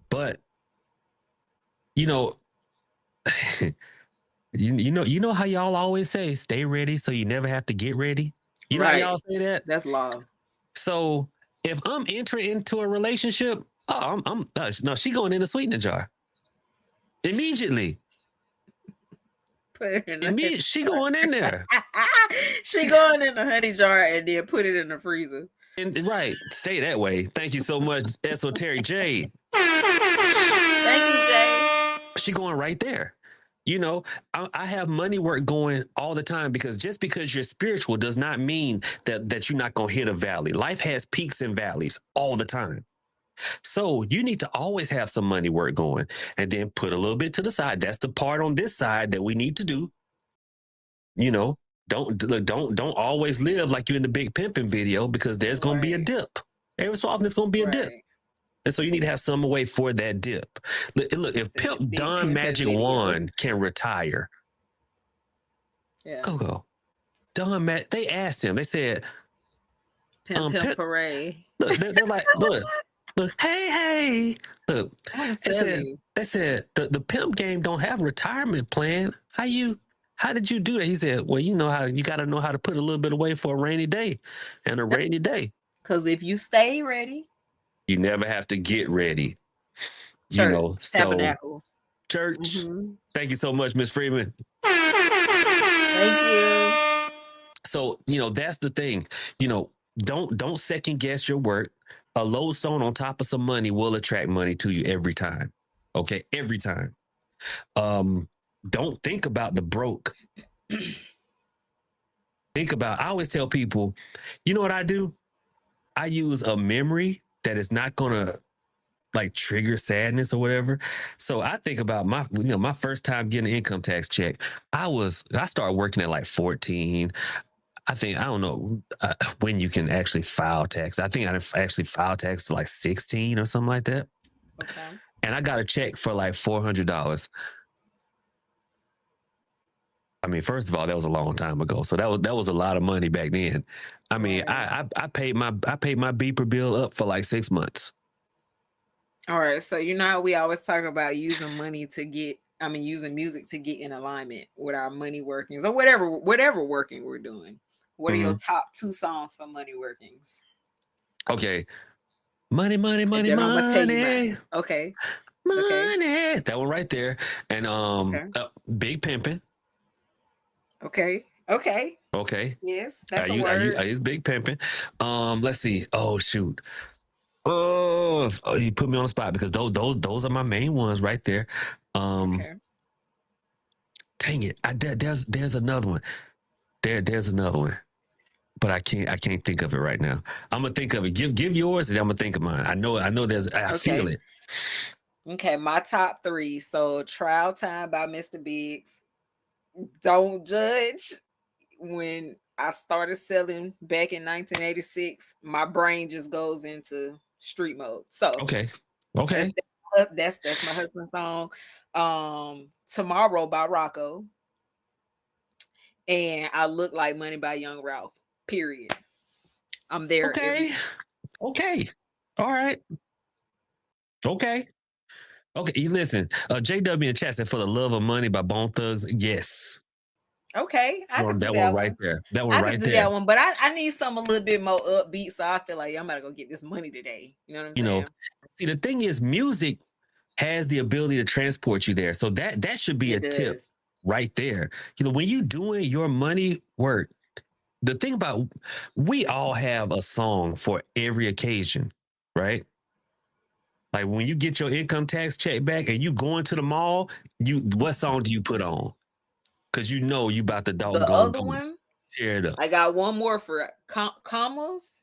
But you know. You know how y'all always say, stay ready so you never have to get ready? You know how y'all say that? That's law. So if I'm entering into a relationship, no, she going in a sweetener jar. Immediately. Put her in she going in there. She going in the honey jar and then put it in the freezer. Right. Stay that way. Thank you so much, Esoteric Jay. Thank you, Jay. She going right there. You know, I have money work going all the time because just because you're spiritual does not mean that you're not going to hit a valley. Life has peaks and valleys all the time. So you need to always have some money work going and then put a little bit to the side. That's the part on this side that we need to do. You know, don't always live like you're in the Big Pimpin' video because there's going to be a dip. Every so often there's going to be a dip. And so you need to have some way for that dip. Look, if Pimp Don Magic One can retire, go. Don they asked him. They said, Pimp Parade. Look, they're like, look, hey. Look, they said the pimp game don't have a retirement plan. How did you do that? He said, well, you got to know how to put a little bit away for a rainy day and a rainy day. Because if you stay ready, you never have to get ready. Church, you know, tabernacle. Church. Thank you so much, Miss Freeman. Thank you. So, you know, that's the thing. You know, don't second guess your work. A Loadstone on top of some money will attract money to you every time. Okay, every time. Don't think about the broke. I always tell people, you know what I do? I use a memory that is not gonna like trigger sadness or whatever. So I think about my first time getting an income tax check. I started working at like 14. I don't know when you can actually file tax. I think I actually filed tax to like 16 or something like that. Okay. And I got a check for like $400. I mean, first of all, that was a long time ago. So that was a lot of money back then. I mean, I paid my beeper bill up for like 6 months. All right. So you know how we always talk about using using music to get in alignment with our money workings or whatever working we're doing. What are your top 2 songs for money workings? Okay. Money. Okay. Money. That one right there. And Big Pimpin'. Okay. Yes, that's a word. I use Big Pimpin'. Let's see. Oh shoot. Oh, you put me on the spot because those are my main ones right there. Dang it. There's another one. There's another one. But I can't think of it right now. I'm gonna think of it. Give yours and I'm gonna think of mine. I know I feel it. Okay, my top 3. So Trial Time by Mr. Biggs. Don't judge. When I started selling back in 1986, my brain just goes into street mode. So okay, that's my husband's song. Tomorrow by Rocco, and I Look Like Money by Young Ralph. Period. I'm there. Okay. All right. Okay. You listen. JW and chat said For the Love of Money by Bone Thugs. Yes. Okay, I can do that that one right there. That one I right can do there. that one, but I need something a little bit more upbeat, so I feel like I'm about to go get this money today. You know what I'm saying? See, the thing is, music has the ability to transport you there. So that should be a tip right there. When you doing your money work, the thing about, we all have a song for every occasion, right? Like when you get your income tax check back and you going to the mall, what song do you put on? Because you about to doggone. The other one, tear it up. I got one more for commas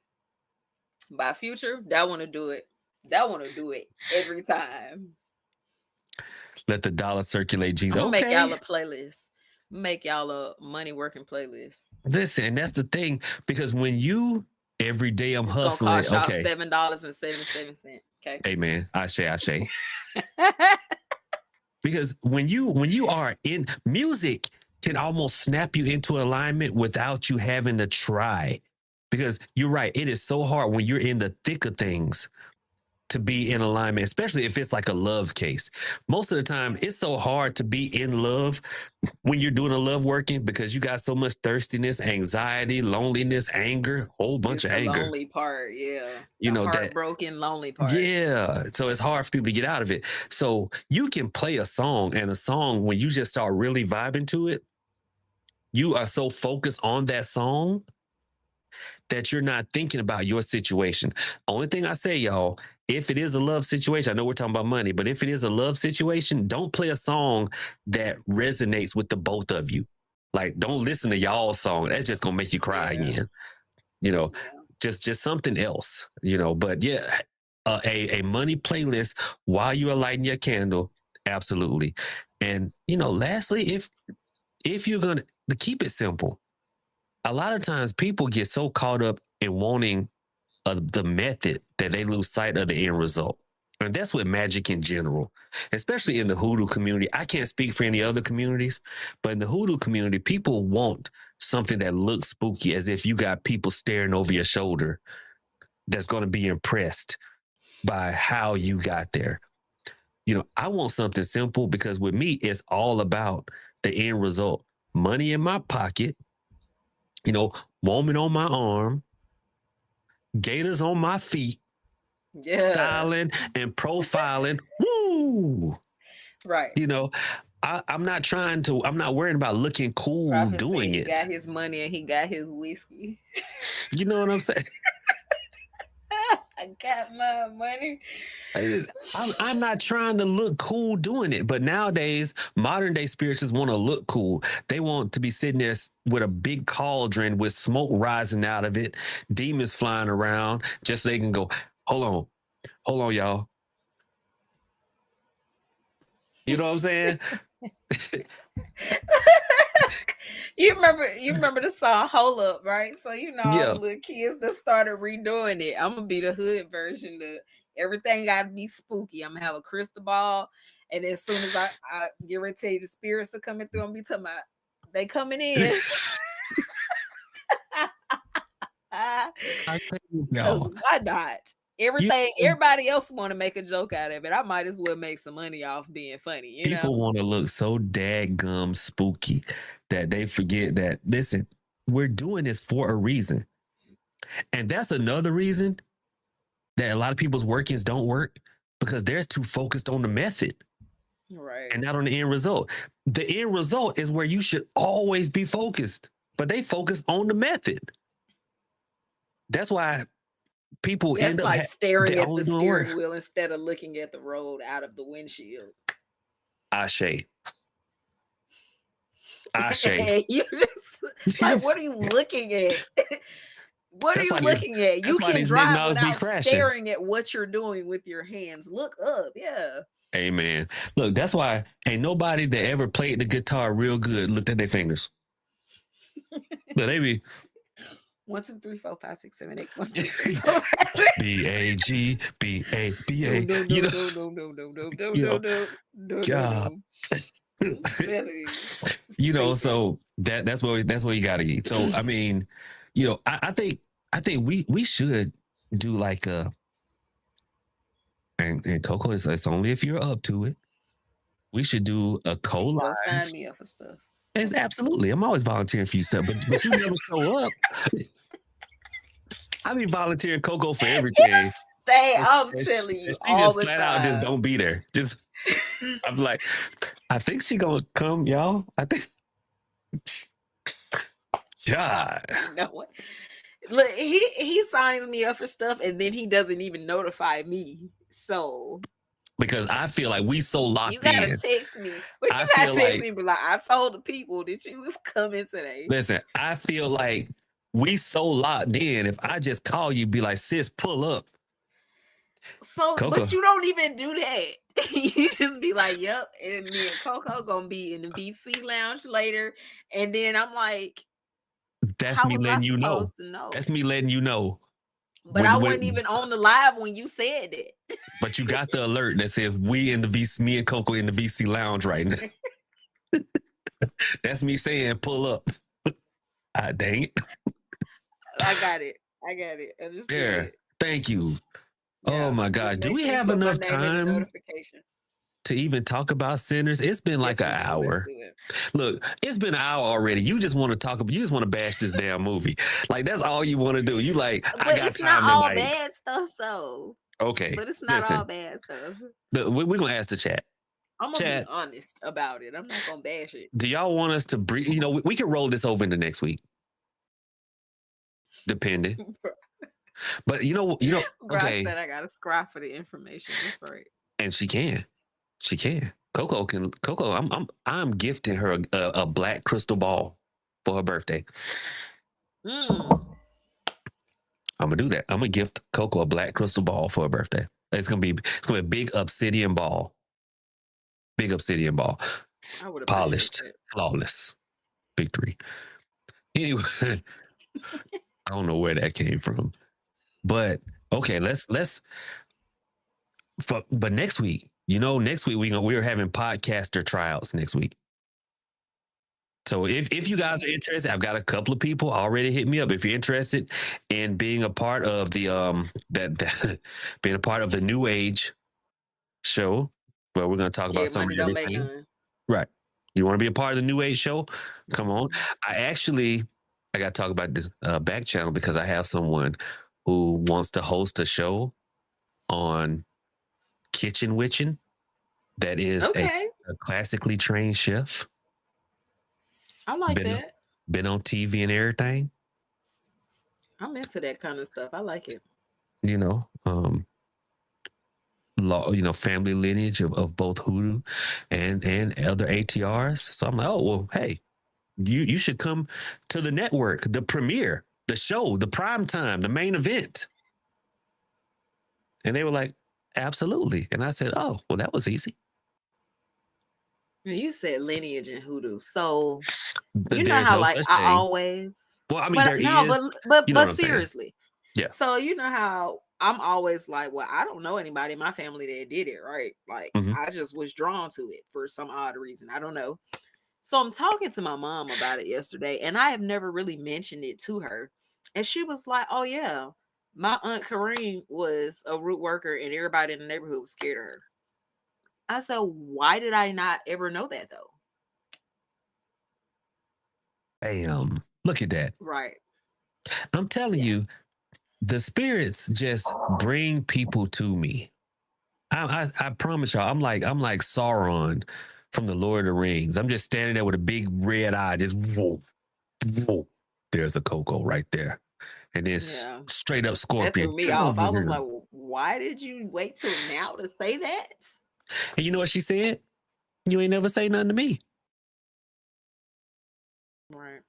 by Future. That one to do it. That one to do it every time. Let the dollar circulate, Jesus. I'm gonna make y'all a playlist. Make y'all a money working playlist. Listen, and that's the thing, because when you every day I'm hustling. It's gonna cost y'all $7.77. Okay. Hey man, I say. Because when you are in music, can almost snap you into alignment without you having to try. Because you're right, it is so hard when you're in the thick of things to be in alignment, especially if it's like a love case. Most of the time, it's so hard to be in love when you're doing a love working, because you got so much thirstiness, anxiety, loneliness, anger, whole bunch of anger. Lonely part, yeah. Heartbroken, lonely part. Yeah. So it's hard for people to get out of it. So you can play a song, and a song, when you just start really vibing to it, you are so focused on that song that you're not thinking about your situation. Only thing I say, y'all, if it is a love situation, I know we're talking about money, but if it is a love situation, don't play a song that resonates with the both of you. Like, don't listen to y'all's song. That's just gonna make you cry again. Just something else. But yeah, a money playlist while you are lighting your candle, absolutely. And lastly, if you're gonna keep it simple, a lot of times people get so caught up in wanting the method that they lose sight of the end result. And that's with magic in general, especially in the hoodoo community. I can't speak for any other communities, but in the hoodoo community, people want something that looks spooky, as if you got people staring over your shoulder that's going to be impressed by how you got there. I want something simple, because with me, it's all about the end result. Money in my pocket, woman on my arm, gators on my feet, styling and profiling. Woo! Right. I'm not worrying about looking cool doing it. He got his money and he got his whiskey. You know what I'm saying? I got my money. I'm not trying to look cool doing it, but nowadays, modern day spiritualists want to look cool. They want to be sitting there with a big cauldron with smoke rising out of it, demons flying around, just so they can go, hold on, y'all. You know what I'm saying? You remember the song "Hold Up," right? So all the little kids that started redoing it. I'm gonna be the hood version. Everything gotta be spooky. I'm gonna have a crystal ball, and as soon as I get ready to tell you the spirits are coming through, I'm gonna be talking about they coming in. Why not? Everybody else want to make a joke out of it. I might as well make some money off being funny. People want to look so dadgum spooky that they forget that, listen, we're doing this for a reason. And that's another reason that a lot of people's workings don't work, because they're too focused on the method. Right. And not on the end result. The end result is where you should always be focused, but they focus on the method. That's why people end up like staring at the steering wheel instead of looking at the road out of the windshield. Ashe. You just like, what are you looking at? What are you looking at? You can drive without staring at what you're doing with your hands. Look up, yeah. Amen. Look, that's why ain't nobody that ever played the guitar real good looked at their fingers. But they be 1, 2, 3, 4, 5, 6, 7, 8. 1, 2, 3, 4, 5, 6. B-A-G, B-A-B-A. So that's where you gotta eat. So I mean, I think I think we should do like a, and Coco, it's only if you're up to it. We should do a collab. Don't sign me up for stuff. It's absolutely. I'm always volunteering for you stuff, but you never show up. I be volunteering Coco for everything. I'm telling you, she all just the flat time. out just don't be there. Just I'm like, I think she gonna come, y'all. I think. God. You know what? Look, he signs me up for stuff and then he doesn't even notify me. So because I feel like we so locked in. You gotta text me. But you gotta text me and be like, I told the people that you was coming today. Listen, I feel like we so locked in. If I just call you, be like, sis, pull up. So, Coco. But you don't even do that. You just be like, yep. And me and Coco gonna be in the VC lounge later. And then I'm like, that's me letting you know. That's me letting you know. But I wasn't even on the live when you said it. But you got the alert that says we in the VC, me and Coco in the VC lounge right now. That's me saying pull up. Dang it. I got it. There. Thank you. Yeah. Oh my God. Do we have enough time to even talk about sinners? It's been like an hour. Look, it's been an hour already. You just want to talk about, you just want to bash this damn movie. Like that's all you want to do. You like, but I got it's time not all tonight. bad stuff though. Okay. But it's not all bad stuff. We're going to ask the chat. I'm going to be honest about it. I'm not going to bash it. Do y'all want us to breathe? You know, we can roll this over into next week. Depending. But you know, Bro, okay. I said I got to scrap for the information. That's right. And she can. Coco, I'm gifting her a black crystal ball for her birthday. I'm gonna do that. I'm gonna gift Coco a black crystal ball for her birthday. It's gonna be a big obsidian ball. Polished, flawless. Victory. Anyway, I don't know where that came from. But okay, let's but next week, next week we're having podcaster tryouts next week. So if you guys are interested, I've got a couple of people already hit me up. If you're interested in being a part of the being a part of the New Age show, where we're going to talk about something everything. Right. You want to be a part of the New Age show? Come on. I got to talk about this back channel because I have someone who wants to host a show on kitchen witching that is a classically trained chef. I like that. Been on TV and everything. I'm into that kind of stuff. I like it. Family lineage of both Hoodoo and other ATRs. So I'm like, oh, well, hey, you should come to the network, the premiere, the show, the prime time, the main event. And they were like, absolutely. And I said, oh, well, that was easy. You said lineage and Hoodoo. So you know how I always. Well, I mean, but seriously. Yeah. So you know how I'm always like, well, I don't know anybody in my family that did it, right? Like I just was drawn to it for some odd reason. I don't know. So I'm talking to my mom about it yesterday, and I have never really mentioned it to her. And she was like, oh, yeah, my Aunt Kareem was a root worker, and everybody in the neighborhood was scared of her. I said, why did I not ever know that, though? Bam. Look at that. Right. I'm telling you, the spirits just bring people to me. I promise y'all, I'm like Sauron from the Lord of the Rings. I'm just standing there with a big red eye, just whoa. There's a Coco right there. And then straight up Scorpion. That threw me off. I was like, why did you wait till now to say that? And you know what she said? You ain't never say nothing to me. Right.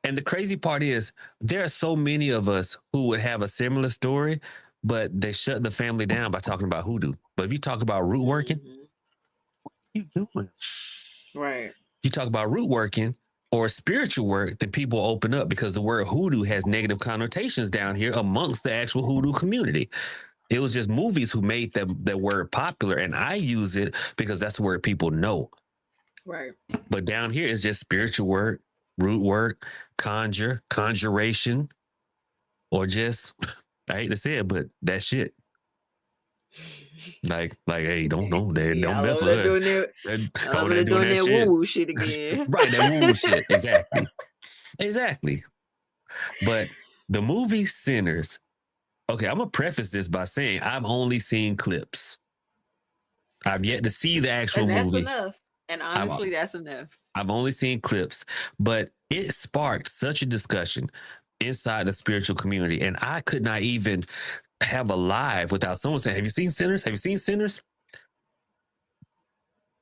And the crazy part is there are so many of us who would have a similar story, but they shut the family down by talking about hoodoo. But if you talk about root working, what are you doing? Right. You talk about root working or spiritual work, then people open up because the word hoodoo has negative connotations down here amongst the actual hoodoo community. It was just movies who made that word popular, and I use it because that's the word people know. Right. But down here it's just spiritual work, root work, conjuration, or just I hate to say it, but that shit. Like, hey, don't Y'all mess over with there her. doing that. They're Y'all over over there there doing doing that that shit. woo shit again. Right, that woo shit. Exactly. But the movie Sinners. Okay, I'm gonna preface this by saying I've only seen clips. I've yet to see the actual And that's movie. enough. And honestly, that's enough. I've only seen clips, but it sparked such a discussion inside the spiritual community, and I could not even have a live without someone saying, "Have you seen Sinners? Have you seen Sinners?"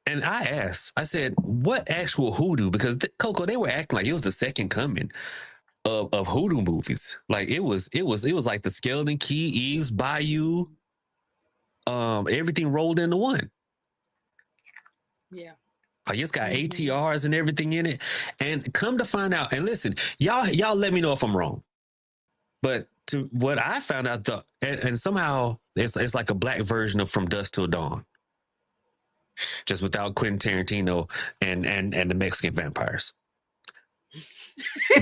And I asked, I said, "What actual hoodoo?" Because Coco, they were acting like it was the second coming of hoodoo movies. Like it was like the Skeleton Key, Eve's Bayou, everything rolled into one. Yeah. Like it's got ATRs and everything in it. And come to find out, and listen, y'all let me know if I'm wrong. But to what I found out, and somehow it's like a black version of From Dusk Till Dawn, just without Quentin Tarantino and the Mexican vampires.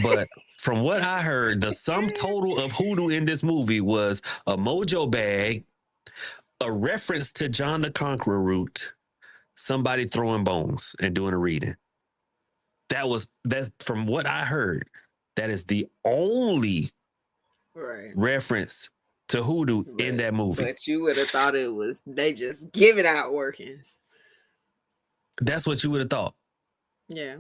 But from what I heard, the sum total of hoodoo in this movie was a mojo bag, a reference to John the Conqueror route, somebody throwing bones and doing a reading. That's from what I heard. That is the only reference to hoodoo in that movie. But you would have thought it was they just giving out workings. That's what you would have thought. Yeah.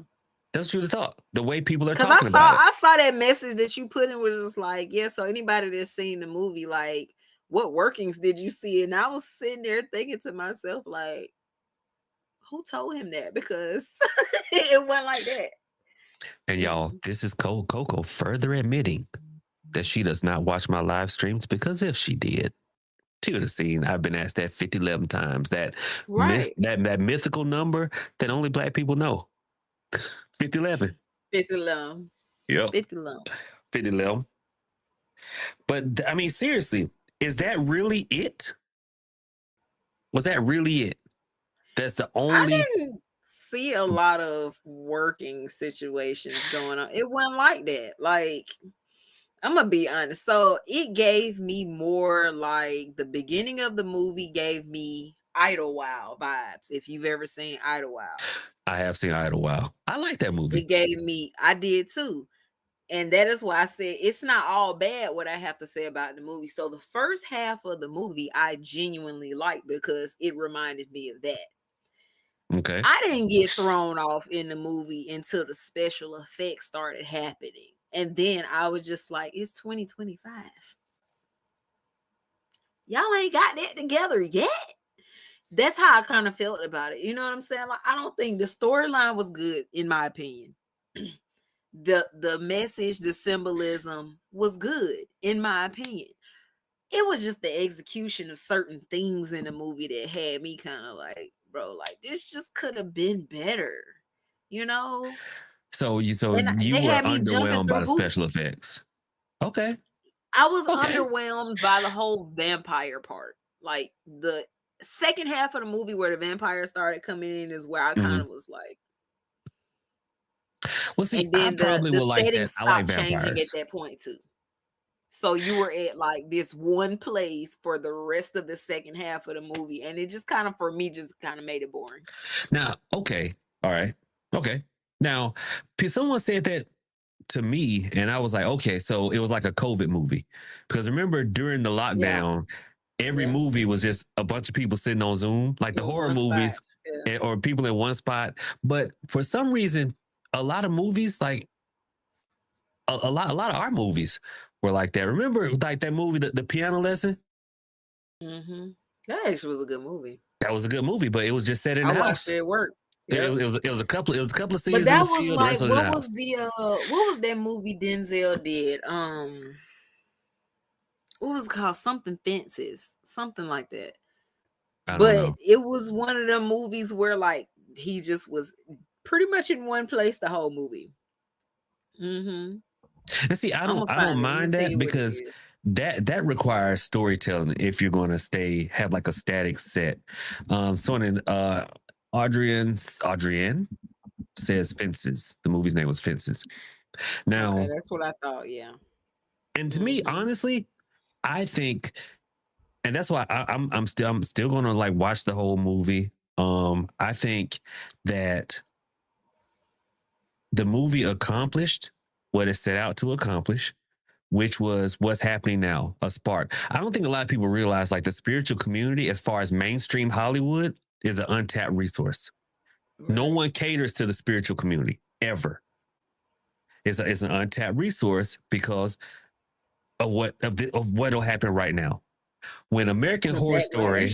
That's what you would have thought. The way people are talking about it. I saw that message that you put in was just like, yeah, so anybody that's seen the movie, like, what workings did you see? And I was sitting there thinking to myself, like, who told him that? Because it wasn't like that. And y'all, this is Coco further admitting that she does not watch my live streams, because if she did, she would have seen I've been asked that 11 times. That that mythical number that only black people know. 11. 11. Yep. 11. 11. But I mean, seriously, is that really it? Was that really it? That's the only. I didn't see a lot of working situations going on. It wasn't like that. Like, I'm gonna be honest. So it gave me more like the beginning of the movie gave me Idlewild vibes. If you've ever seen Idlewild, I have seen Idlewild. I like that movie. It gave me, I did too. And that is why I said it's not all bad what I have to say about the movie. So the first half of the movie I genuinely liked because it reminded me of that. Okay. I didn't get thrown off in the movie until the special effects started happening. And then I was just like, it's 2025. Y'all ain't got that together yet. That's how I kind of felt about it. You know what I'm saying? Like, I don't think the storyline was good, in my opinion. The message, the symbolism was good, in my opinion. It was just the execution of certain things in the movie that had me kind of like, bro, like this just could have been better, you know? So you were underwhelmed by the special effects. Okay. I was underwhelmed by the whole vampire part. Like the second half of the movie where the vampire started coming in is where I kind of was like, well, see, and then I probably the will like setting that. stopped I like changing vampires at that point too. So you were at like this one place for the rest of the second half of the movie. And it just kind of, for me, just kind of made it boring. Now, okay. All right. Okay. Now, someone said that to me, and I was like, okay, so it was like a COVID movie. Because remember, during the lockdown, every movie was just a bunch of people sitting on Zoom, like the horror movies or people in one spot. But for some reason, a lot of movies, like a lot of our movies were like that. Remember, like that movie, the Piano Lesson? Mm-hmm. That actually was a good movie. That was a good movie, but it was just set in the house. I watched it at work. Yep. It was a couple of scenes but that in the was field. Like, what was that movie Denzel did? What was it called? Something Fences, something like that. But it was one of them movies where like he just was pretty much in one place the whole movie. And see, I don't mind that because that requires storytelling if you're going to have like a static set. Someone Adrienne says Fences. The movie's name was Fences. Now that's what I thought. Yeah. And to me, honestly, I think, and that's why I'm still gonna like watch the whole movie. I think that the movie accomplished what it set out to accomplish, which was what's happening now, a spark. I don't think a lot of people realize like the spiritual community, as far as mainstream Hollywood, is an untapped resource. Right. No one caters to the spiritual community ever. It's an untapped resource because of what'll happen right now. When American Horror Story,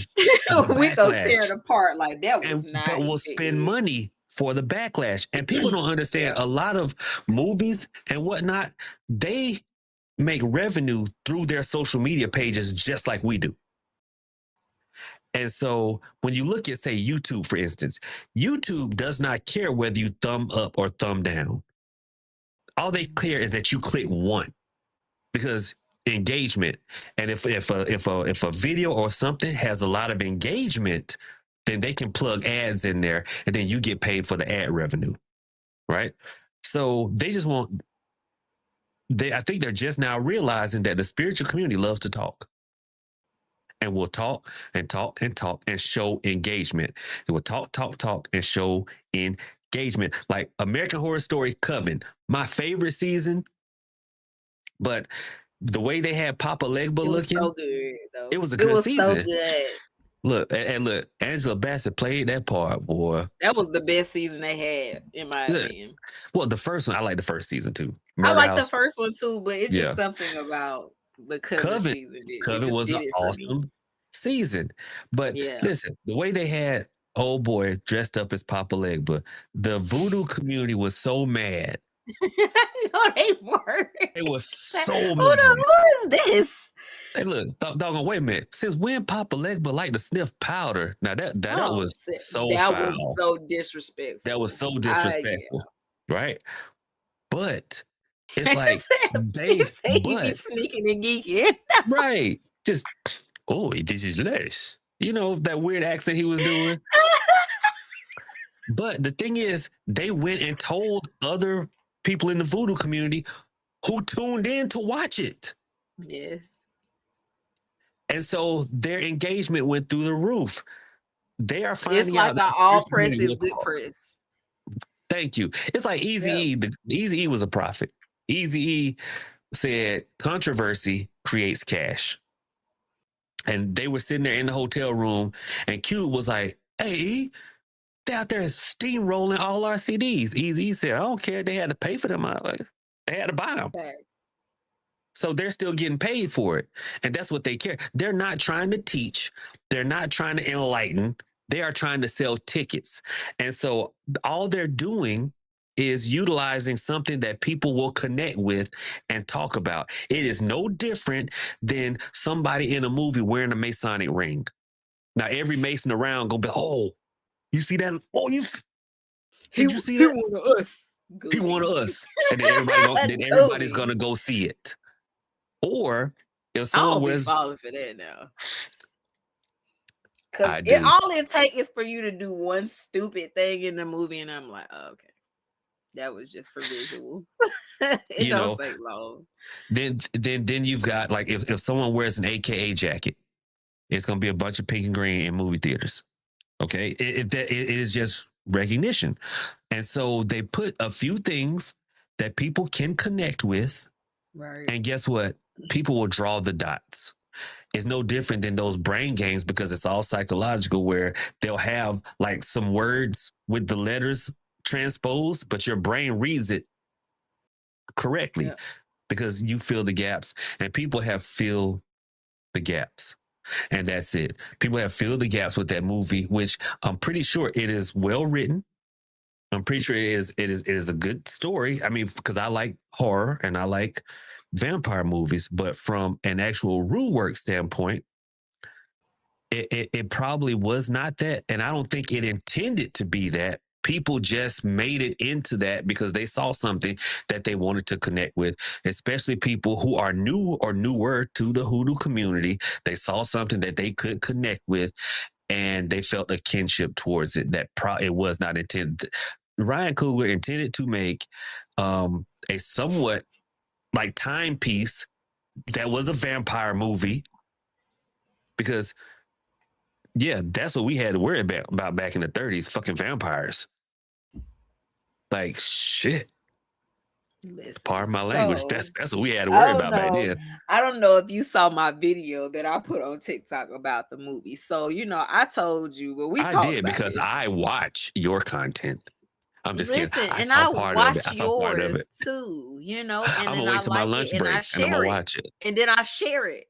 we go tear it apart like that was nice. But we'll spend money for the backlash, and people don't understand. A lot of movies and whatnot, they make revenue through their social media pages just like we do. And so when you look at, say, YouTube, for instance, YouTube does not care whether you thumb up or thumb down. All they care is that you click one, because engagement. And if a video or something has a lot of engagement, then they can plug ads in there, and then you get paid for the ad revenue, right? So they just want. I think they're just now realizing that the spiritual community loves to talk, and will talk and talk and talk and show engagement. It will talk and show engagement. Like American Horror Story Coven, my favorite season, but the way they had Papa Legba looking, so good, though. It was a good season. So good. Look, Angela Bassett played that part, boy. That was the best season they had, in my opinion. Well, the first one, I like the first season too. I like the first one too, but it's just something about the Coven season. Coven was an awesome season. But listen, the way they had old boy dressed up as Papa Legba, the voodoo community was so mad. No, they weren't. It was so mad. Who is this? Hey, look, doggone, wait a minute. Since when Papa Legba liked to sniff powder? Now that was so foul. That was so disrespectful. That was so disrespectful, right? But it's like he be sneaking and geeking, right? Just this is less. You know that weird accent he was doing. But the thing is, they went and told other people in the voodoo community who tuned in to watch it. Yes. And so their engagement went through the roof. They are finding it's like out all press is good press. Thank you. It's like Eazy-E. Eazy-E was a prophet. Eazy-E said controversy creates cash. And they were sitting there in the hotel room, and Q was like, hey, they out there steamrolling all our CDs. Eazy said, I don't care. They had to pay for them. They had to buy them. Thanks. So they're still getting paid for it. And that's what they care. They're not trying to teach. They're not trying to enlighten. They are trying to sell tickets. And so all they're doing is utilizing something that people will connect with and talk about. It is no different than somebody in a movie wearing a Masonic ring. Now, every Mason around gonna be, oh, you see that? Oh, you see that? He wanted us. He wanted us. And then everybody's gonna go see it. Or if someone was falling for that now. Because all it takes is for you to do one stupid thing in the movie, and I'm like, oh, okay. That was just for visuals. It don't take long. Then you've got, like, if someone wears an AKA jacket, it's gonna be a bunch of pink and green in movie theaters. Okay, it is just recognition. And so they put a few things that people can connect with. Right. And guess what? People will draw the dots. It's no different than those brain games, because it's all psychological, where they'll have like some words with the letters transposed, but your brain reads it correctly because you fill the gaps, and people have filled the gaps. And that's it. People have filled the gaps with that movie, which I'm pretty sure it is well written. I'm pretty sure it is a good story. I mean, because I like horror and I like vampire movies, but from an actual rule work standpoint, it probably was not that. And I don't think it intended to be that. People just made it into that because they saw something that they wanted to connect with, especially people who are new or newer to the Hoodoo community. They saw something that they could connect with, and they felt a kinship towards it that it was not intended. Ryan Coogler intended to make a somewhat like timepiece that was a vampire movie. Because, yeah, that's what we had to worry about back in the 30s, fucking vampires. Like, shit. Listen, Pardon my language. so That's what we had to I worry don't about back know. then. I don't know if you saw my video that I put on TikTok about the movie. So, I told you, but we I talked did about because this. I watch your content. I'm just kidding. Listen, I and saw I part of it. watch I saw part of yours it. too, and I'm then gonna I wait till my like it lunch and I break and I'm share gonna it. watch it. And then I share it.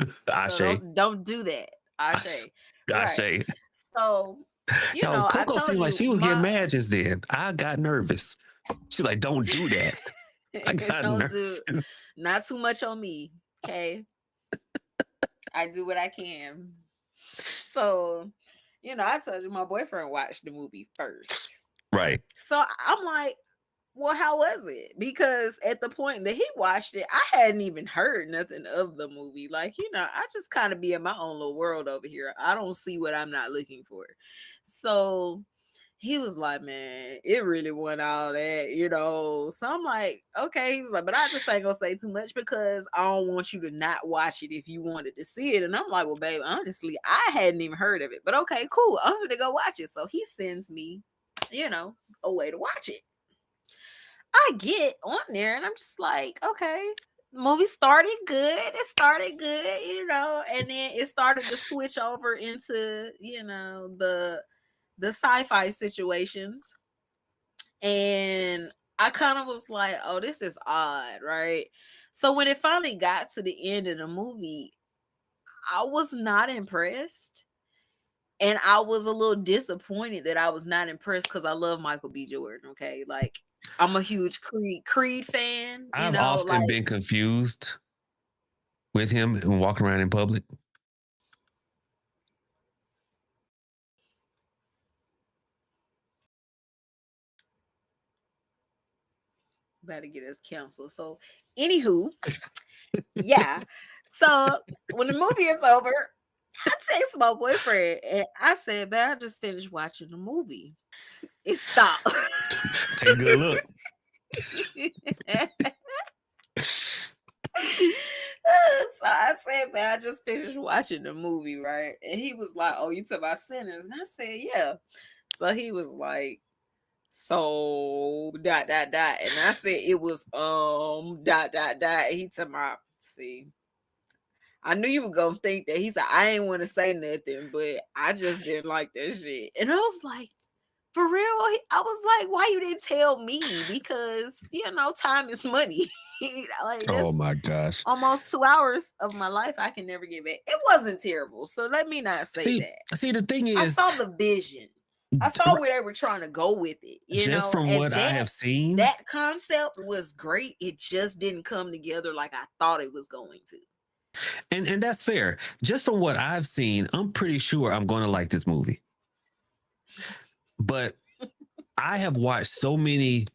So Ashe. don't do that. Ashe. Right. Ashe. So, Yo, I Coco told seemed like you she was getting mad just then. I got nervous. She's like, don't do that. I got don't nervous. do not too much on me. Okay. I do what I can. So, I told you my boyfriend watched the movie first. Right. So I'm like, well, how was it? Because at the point that he watched it, I hadn't even heard nothing of the movie. Like, I just kind of be in my own little world over here. I don't see what I'm not looking for. So he was like, man, it really wasn't all that. So I'm like, okay. He was like, but I just ain't gonna say too much because I don't want you to not watch it if you wanted to see it. And I'm like, well, babe, honestly, I hadn't even heard of it. But okay, cool. I'm gonna go watch it. So he sends me, a way to watch it. I get on there and I'm just like, okay, movie started good. It started good, and then it started to switch over into, the sci-fi situations. And I kind of was like, oh, this is odd, right? So when it finally got to the end of the movie, I was not impressed. And I was a little disappointed that I was not impressed because I love Michael B. Jordan. Okay. Like, I'm a huge Creed fan. I've often been confused with him and walking around in public. Better get us canceled. So, anywho, yeah. So when the movie is over, I text my boyfriend and I said, man, I just finished watching the movie. It stopped. Take a good look. So I said, man, I just finished watching the movie, right? And he was like, oh, you talking about Sinners? And I said, yeah. So he was like, so ... And I said it was ... He told me, see, I knew you were gonna think that. He said, I ain't want to say nothing, but I just didn't like that shit. And I was like, for real? I was like, why you didn't tell me? Because time is money. Like, oh my gosh. Almost 2 hours of my life I can never get back. It wasn't terrible. So let me not say that. See, the thing is, I saw the vision. I saw where they were trying to go with it. Just from what I have seen, that concept was great. It just didn't come together like I thought it was going to. And that's fair. Just from what I've seen, I'm pretty sure I'm going to like this movie. But I have watched so many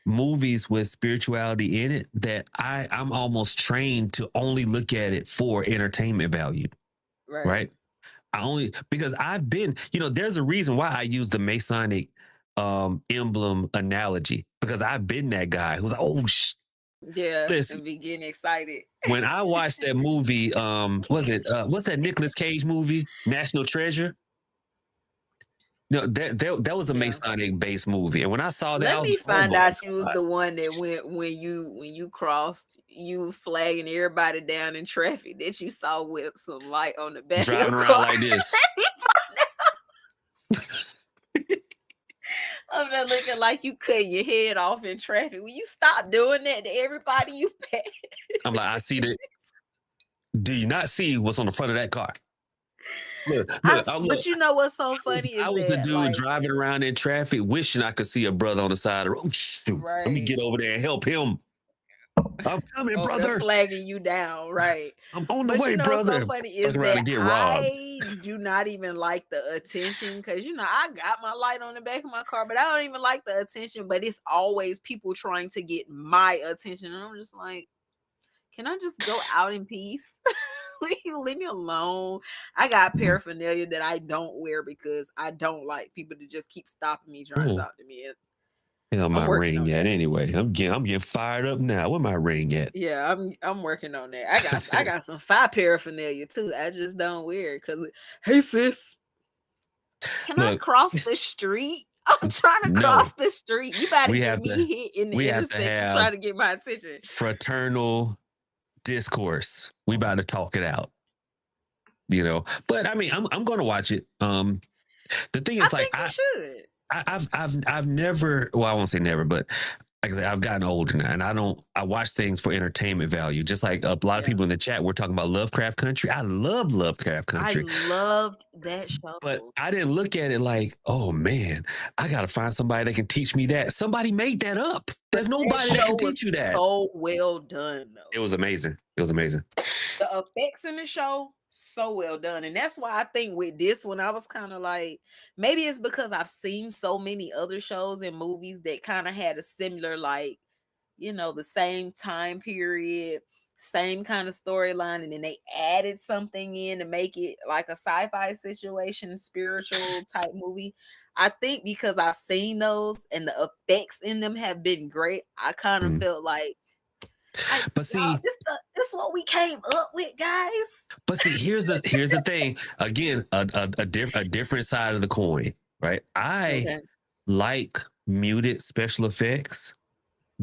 movies with spirituality in it that I'm almost trained to only look at it for entertainment value. Right? Because I've been, there's a reason why I use the Masonic emblem analogy, because I've been that guy who's like, oh, listen, and be getting excited. When I watched that movie, what's that Nicolas Cage movie, National Treasure? No, that was a Masonic based movie, and when I saw that, let me find out you was the one that when you crossed, you flagging everybody down in traffic that you saw with some light on the back, driving around like this. I'm not looking like you cutting your head off in traffic. Will you stop doing that to everybody you pass? I'm like, I see that. Do you not see what's on the front of that car? Look, but you know what's so funny? I was the dude driving around in traffic, wishing I could see a brother on the side of the road. Shoot, let me get over there and help him. I'm coming, brother. Flagging you down, right? I'm on the way, brother. What's so funny is that I do not even like the attention, because I got my light on the back of my car, but I don't even like the attention. But it's always people trying to get my attention, and I'm just like, can I just go out in peace? Leave me alone. I got paraphernalia that I don't wear because I don't like people to just keep stopping me trying to talk to me. hell my working ring on at that. anyway? I'm getting fired up now. Where my ring at? Yeah, I'm working on that. I got some fire paraphernalia too. I just don't wear it because, hey sis, can I Look, cross the street? I'm trying to cross no, the street. You better we get have me to hit in the we have to intersection have trying to get my attention. fraternal discourse. We about to talk it out. But I mean, I'm going to watch it. The thing I is, like, think you should. I've never, well, I won't say never, but like I said, I've gotten older now, and I watch things for entertainment value. Just like a lot of people in the chat, we're talking about Lovecraft Country. I love Lovecraft Country. I loved that show. But I didn't look at it like, oh man, I gotta find somebody that can teach me that. Somebody made that up. There's nobody that can teach you that. So well done, though. It was amazing. It was amazing. The effects in the show, so well done. And that's why I think with this one, I was kind of like, maybe it's because I've seen so many other shows and movies that kind of had a similar, like, the same time period, same kind of storyline, and then they added something in to make it like a sci-fi situation, spiritual type movie. I think because I've seen those and the effects in them have been great, I kind of felt like, but see, this is what we came up with, guys. But see, here's the thing. Again, a different side of the coin, right? I like muted special effects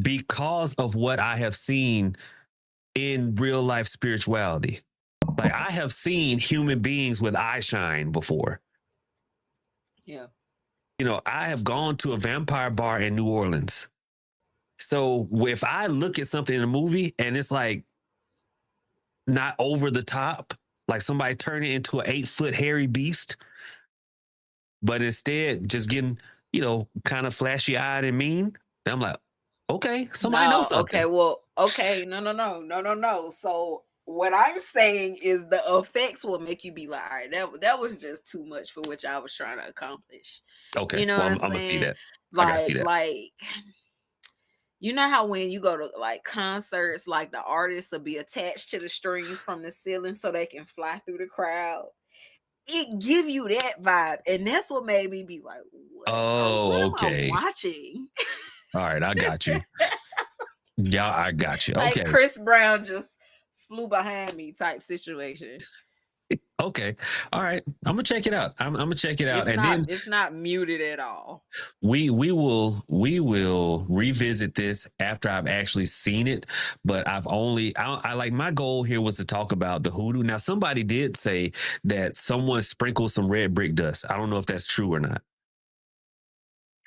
because of what I have seen in real life spirituality. Like, I have seen human beings with eye shine before. Yeah. I have gone to a vampire bar in New Orleans. So if I look at something in a movie and it's like not over the top, like somebody turning it into an 8-foot hairy beast, but instead just getting, kind of flashy eyed and mean, I'm like, okay, somebody knows something. Okay, well, okay, no. So what I'm saying is the effects will make you be like, all right, that was just too much for what I was trying to accomplish. Okay, Well, I'm gonna see that. Like, I gotta see that. Like, you know how when you go to like concerts, like the artists will be attached to the strings from the ceiling so they can fly through the crowd. It give you that vibe, and that's what made me be like, what? What am I watching? All right, I got you. Yeah, I got you. Okay. Like Chris Brown just flew behind me type situation. Okay. All right. I'm gonna check it out. I'm gonna check it out. It's not muted at all. We will revisit this after I've actually seen it. But I like, my goal here was to talk about the hoodoo. Now, somebody did say that someone sprinkled some red brick dust. I don't know if that's true or not.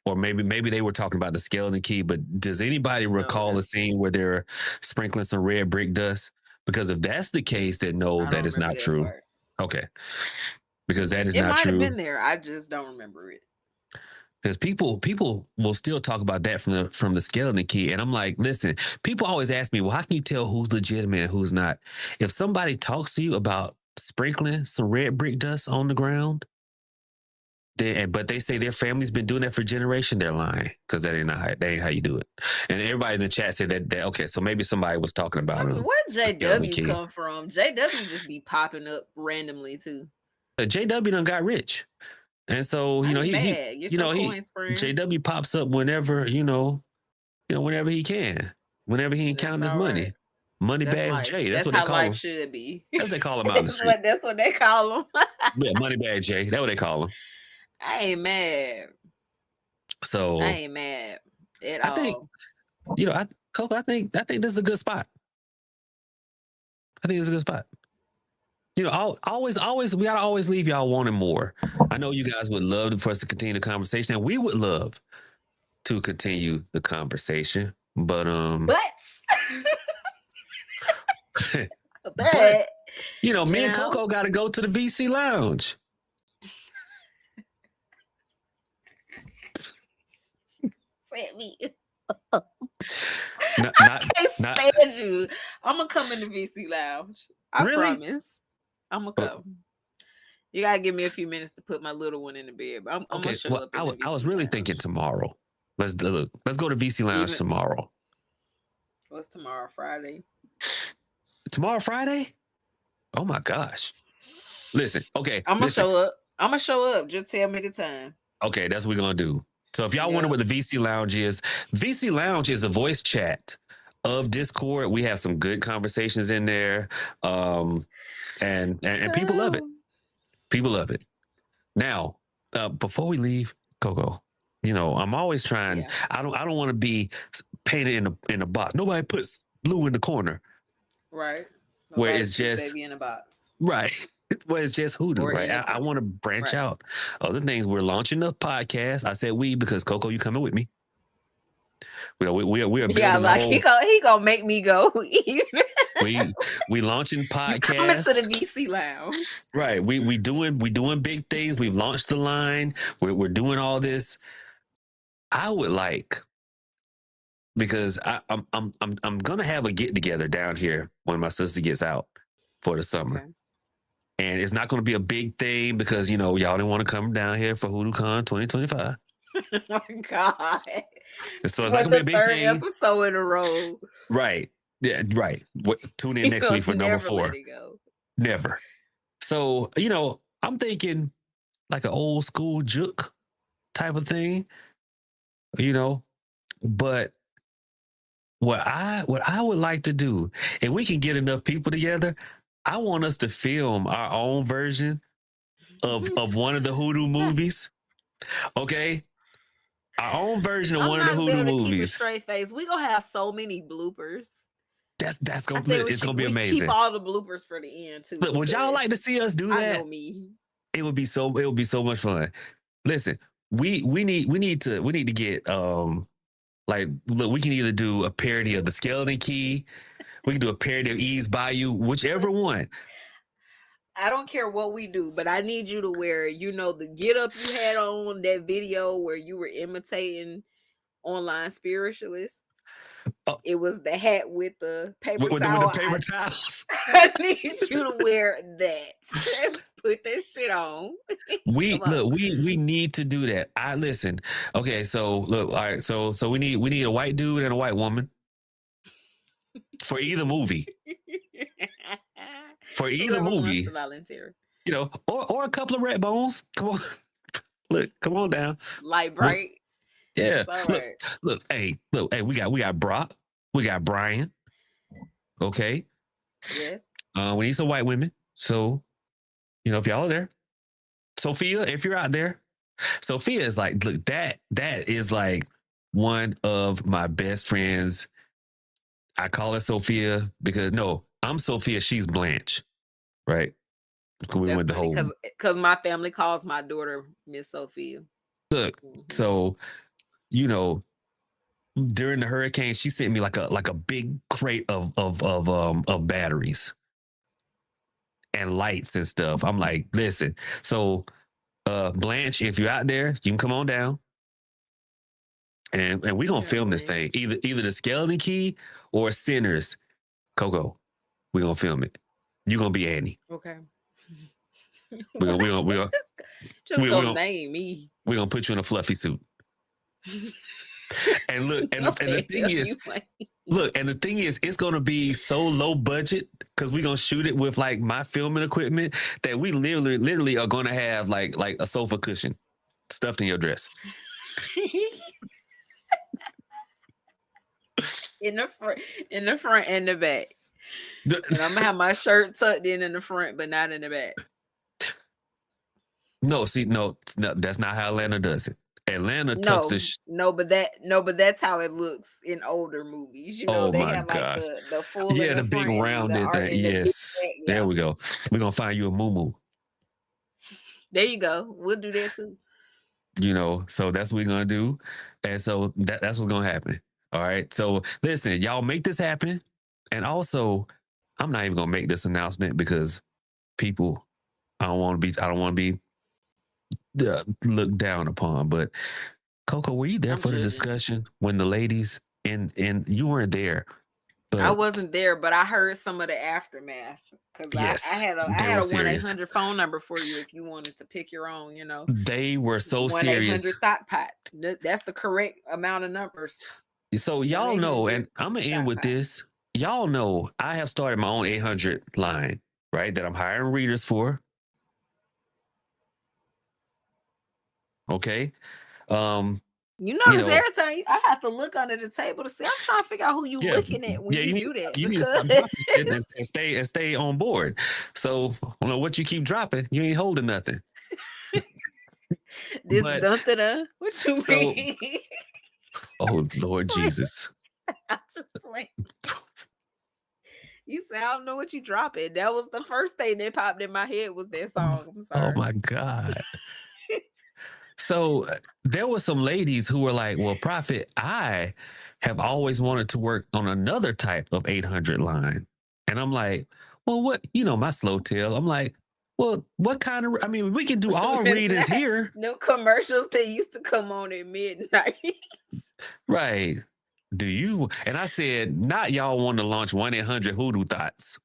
Or maybe they were talking about the skeleton key, but does anybody recall a scene where they're sprinkling some red brick dust? Because if that's the case, then no, that is not true. Okay. Because that is not true. It might have been there. I just don't remember it. Because people will still talk about that from the skeleton key. And I'm like, listen, people always ask me, well, how can you tell who's legitimate and who's not? If somebody talks to you about sprinkling some red brick dust on the ground, but they say their family's been doing that for generations, they're lying, because that ain't how you do it. And everybody in the chat said that okay, so maybe somebody was talking about where JW come from? JW just be popping up randomly too. JW done got rich, and so JW pops up whenever whenever he can, whenever he can count his money. Right. Money bags Jay. That's what they call him. Should be. That's what they call him out in the street. That's what they call him. Yeah, Money bag Jay. That's what they call him. I ain't mad. So I ain't mad at all. Coco, I think this is a good spot. I think it's a good spot. Always, we gotta always leave y'all wanting more. I know you guys would love for us to continue the conversation, and we would love to continue the conversation. But me and Coco got to go to the VC Lounge. Me. I can't stand you. I'm gonna come in the VC Lounge. I promise. I'm gonna come. You gotta give me a few minutes to put my little one in the bed. But I'm gonna show up. I was really thinking tomorrow. Let's go to VC Lounge tomorrow. What's tomorrow? Friday. Tomorrow, Friday? Oh my gosh! Listen, okay. I'm gonna show up. Just tell me the time. Okay, that's what we're gonna do. So if y'all wonder what the VC Lounge is a voice chat of Discord. We have some good conversations in there. And people love it. People love it. Now, before we leave, Coco, I'm always trying. Yeah. I don't want to be painted in a box. Nobody puts blue in the corner. Right. Where it's just baby in a box. Right. Where it's just Hoodoo, right? I want to branch out. Other things, we're launching a podcast. I said we because Coco, you coming with me. We are building he gonna make me go. we launching podcasts. Coming to the VC Lounge. Right. We doing big things. We've launched the line. We're doing all this. I would like, because I'm gonna have a get together down here when my sister gets out for the summer. Okay. And it's not going to be a big thing because, y'all didn't want to come down here for HoodooCon 2025. Oh my God. So it's not going to be a big thing. Episode in a row. Right. Yeah, right. Tune in next week for number 4. Never. So, I'm thinking like an old school juke type of thing, but what I would like to do, and we can get enough people together, I want us to film our own version of one of the Hoodoo movies. Okay? Our own version of one of the Hoodoo movies. Keep a straight face. We're gonna have so many bloopers. It's gonna be amazing. Keep all the bloopers for the end too. Look, would y'all like to see us do that? I know me. It would be so much fun. Listen, we need to get look, we can either do a parody of the Skeleton Key. We can do a parody of Eve's Bayou, whichever one. I don't care what we do, but I need you to wear, the get up you had on that video where you were imitating online spiritualists. Oh. It was the hat with the paper towel. With the paper towels. I need you to wear that. Put that shit on. We need to do that. Listen. Okay, so look, all right, so we need a white dude and a white woman. For either movie. For either movie. Volunteer. Or a couple of red bones. Come on. Look, come on down. Light bright. Yeah. Look, hey, we got Brock. We got Brian. Okay. Yes. We need some white women. So, if y'all are there. Sophia, if you're out there. Sophia is like, look, that is like one of my best friends. I call her Sophia because I'm Sophia. She's Blanche, right? We went the whole because my family calls my daughter Miss Sophia. Look, so during the hurricane, she sent me like a big crate of batteries and lights and stuff. I'm like, listen, so Blanche, if you're out there, you can come on down. And we're gonna film this thing. Either the Skeleton Key or Sinners. Coco, we're gonna film it. You're gonna be Annie. Okay. We're gonna name me. We're gonna put you in a fluffy suit. And look, and the thing is, it's gonna be so low budget because we're gonna shoot it with like my filming equipment that we literally are gonna have like a sofa cushion stuffed in your dress. In the front and the back. And I'm gonna have my shirt tucked in the front, but not in the back. No, that's not how Atlanta does it. Atlanta tucks but that's how it looks in older movies. They have like the full the big rounded thing. Yes. There we go. We're gonna find you a moo-moo. There you go. We'll do that too. So that's what we're gonna do. And so that's what's gonna happen. All right. So listen, y'all make this happen. And also, I'm not even gonna make this announcement because people, I don't want to be looked down upon. But Coco, were you there for the discussion when the ladies and you weren't there? But I wasn't there, but I heard some of the aftermath because I had a 1-800 phone number for you if you wanted to pick your own. They were so serious. 1-800 thought pot. That's the correct amount of numbers. So y'all know, and I'm gonna end with this. Y'all know I have started my own 800 line, right? That I'm hiring readers for. Okay. You notice every time I have to look under the table to see. I'm trying to figure out who you looking at when you do that. You need to stop dropping shit and stay on board. So I don't know what you keep dropping. You ain't holding nothing. This dun-da-dun. What you mean? Oh Lord Jesus. I'm just playing. You said I don't know what you dropping. That was the first thing that popped in my head was that song. I'm sorry. Oh my God. So there were some ladies who were like, well, Prophet, I have always wanted to work on another type of 800 line. And I'm like, well, what, my slow tail. I'm like, well, what kind of, we can do all readings here. No commercials that used to come on at midnight. Right. Do you? And I said, not y'all want to launch 1-800 Hoodoo Thoughts.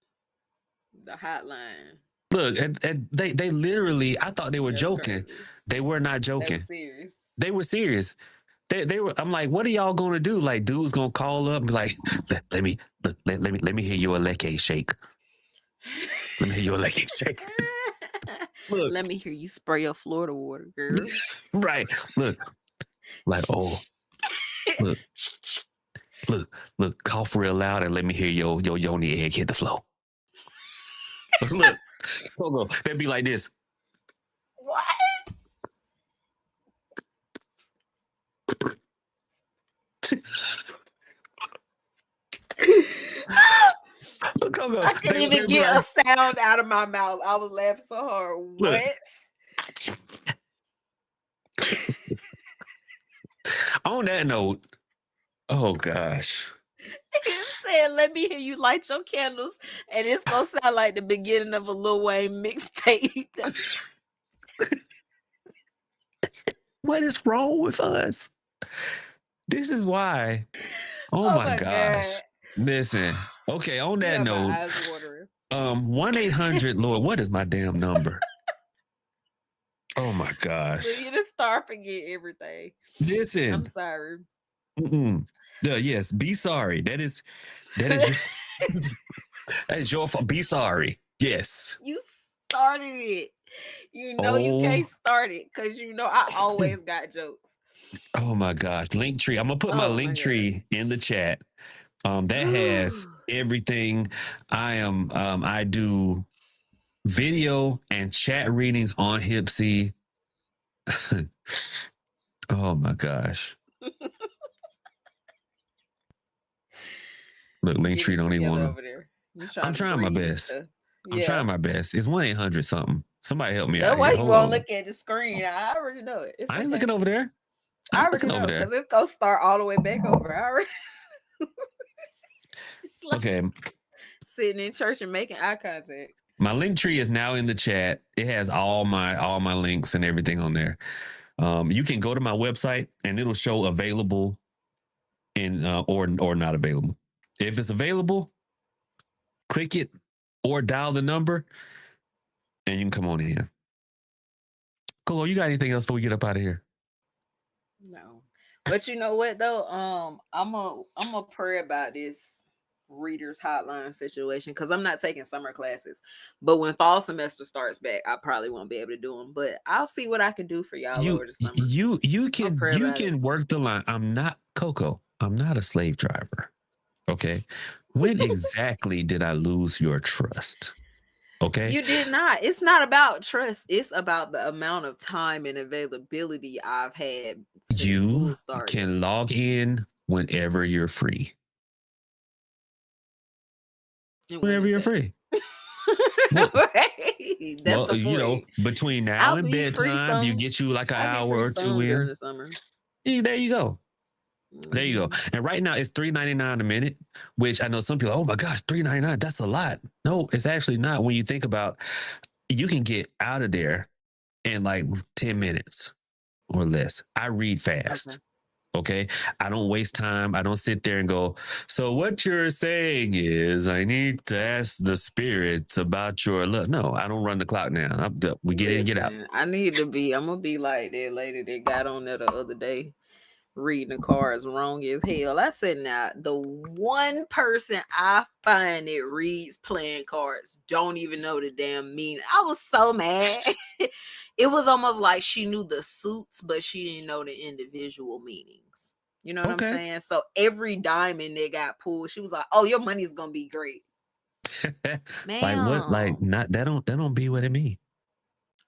The hotline. Look, and they literally, I thought they were joking. Crazy. They were not joking. They were serious. They were. I'm like, what are y'all gonna do? Like, dude's gonna call up and be like, let me hear your leke shake. Let me hear your leke shake. Look, let me hear you spray your Florida water, girl. Right. Look, like, oh, look, cough real loud and let me hear your yoni egg hit the floor. Look, hold on. They'd be like this. What? I couldn't even get a sound out of my mouth. I was laughing so hard. What? On that note, oh gosh. He said, let me hear you light your candles, and it's gonna sound like the beginning of a Lil Wayne mixtape. What is wrong with us? This is why. Oh my gosh. God. Listen. Okay, on that note, 1-800 Lord, what is my damn number? Oh my gosh. So you just start forget everything. Listen. I'm sorry. Yes, be sorry. That is that is your fault. Be sorry. Yes. You started it. You can't start it because I always got jokes. Oh my gosh. Linktree. I'm gonna put my Linktree in the chat. That has everything. I do video and chat readings on Hipsy. Oh my gosh. Look, Linktree don't even want to. I'm trying my best. I'm trying my best. It's 1-800 something. Somebody help me out. That's why you won't look at the screen. I already know it. I ain't looking over there. I already know because it's gonna start all the way back over. I already. Okay. Sitting in church and making eye contact. My Linktree is now in the chat. It has all my links and everything on there. You can go to my website and it'll show available and or not available. If it's available, click it or dial the number and you can come on in. Cool. You got anything else before we get up out of here? No. But you know what though? I'm a pray about this readers hotline situation because I'm not taking summer classes. But when fall semester starts back, I probably won't be able to do them. But I'll see what I can do for y'all over the summer. You can work the line. I'm not Coco. I'm not a slave driver. Okay. When exactly did I lose your trust? Okay. You did not. It's not about trust. It's about the amount of time and availability I've had since school started. You can log in whenever you're free. Whenever you're free. Right. Between now and bedtime, you get you like an hour or two in. The summer. There you go. There you go. And right now it's $3.99 a minute, which I know some people, oh my gosh, $3.99, that's a lot. No, it's actually not. When you think about, you can get out of there in like 10 minutes or less. I read fast. Okay. I don't waste time. I don't sit there and go, so what you're saying is I need to ask the spirits about your look. No, I don't run the clock now. We get in, get out. I'm going to be like that lady that got on there the other day. reading the cards wrong as hell. I said, now the one person I find that reads playing cards don't even know the damn meaning. I was so mad. It was almost like she knew the suits, but she didn't know the individual meanings. You know what I'm saying? So every diamond that got pulled, she was like, "Oh, your money's gonna be great." Like what? Like not that don't be what it mean.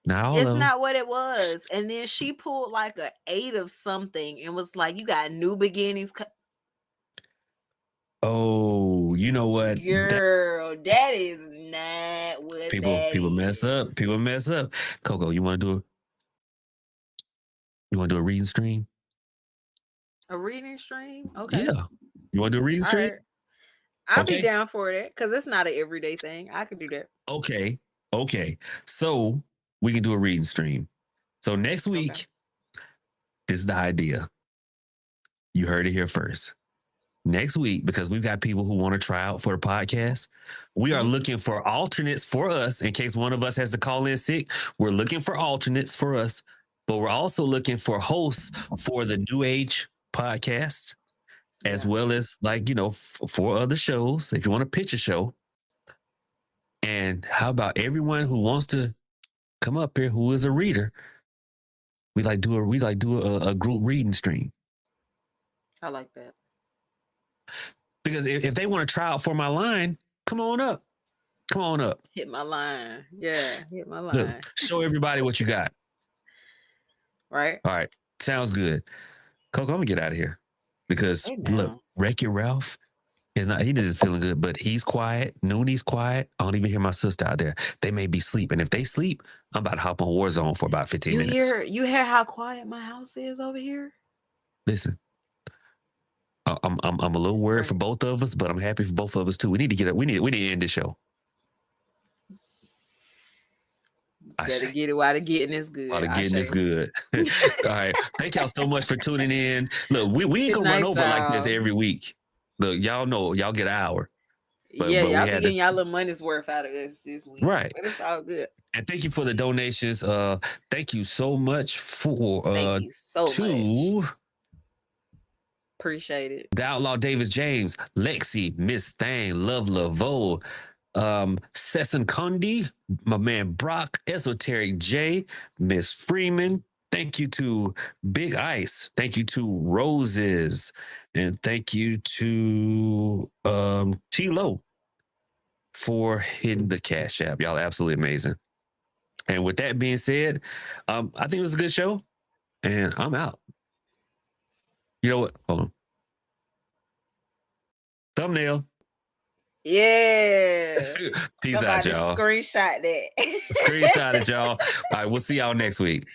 Now it's not what it was. And then she pulled like a 8 of something and was like, "You got new beginnings." Oh, you know what? Girl, that is not what people mess up. People mess up. Coco, you want to do a reading stream? A reading stream? Okay. Yeah. You want to do a reading stream? Right. I'll be down for that because it's not an everyday thing. I could do that. Okay. So we can do a reading stream. So next week, this is the idea. You heard it here first. Next week, because we've got people who want to try out for the podcast, we are looking for alternates for us in case one of us has to call in sick. We're looking for alternates for us, but we're also looking for hosts for the New Age podcast, as well as for other shows. If you want to pitch a show, and how about everyone who wants to come up here who is a reader? We do a group reading stream. I like that. Because if they want to try out for my line, come on up. Hit my line. Yeah, hit my line. Look, show everybody what you got. Right. All right. Sounds good. Coco, I'm going to get out of here. Because, look, Wreck-It Ralph is not, he isn't feeling good, but he's quiet. Nooney's quiet. I don't even hear my sister out there. They may be sleeping. If they sleep, I'm about to hop on Warzone for about 15 minutes. You hear how quiet my house is over here? Listen. I'm a little worried for both of us, but I'm happy for both of us too. We need to get up. We need to end this show. Better get it while the getting is good. While the getting is good. All right. Thank y'all so much for tuning in. Look, we ain't gonna run over like this every week. Look, y'all know y'all get an hour. But y'all be getting y'all little money's worth out of us this week. Right. But it's all good. And thank you for the donations. Thank you so much for thank you so much. Appreciate it. The Outlaw Davis James, Lexi, Miss Thang, Love Laveau, Sesson Condi, my man Brock, Esoteric J, Miss Freeman. Thank you to Big Ice. Thank you to Roses. And thank you to T-Lo for hitting the Cash App. Y'all are absolutely amazing. And with that being said, I think it was a good show. And I'm out. You know what? Hold on. Thumbnail. Yeah. Peace out, y'all. Screenshot that. Screenshot it, y'all. All right, we'll see y'all next week.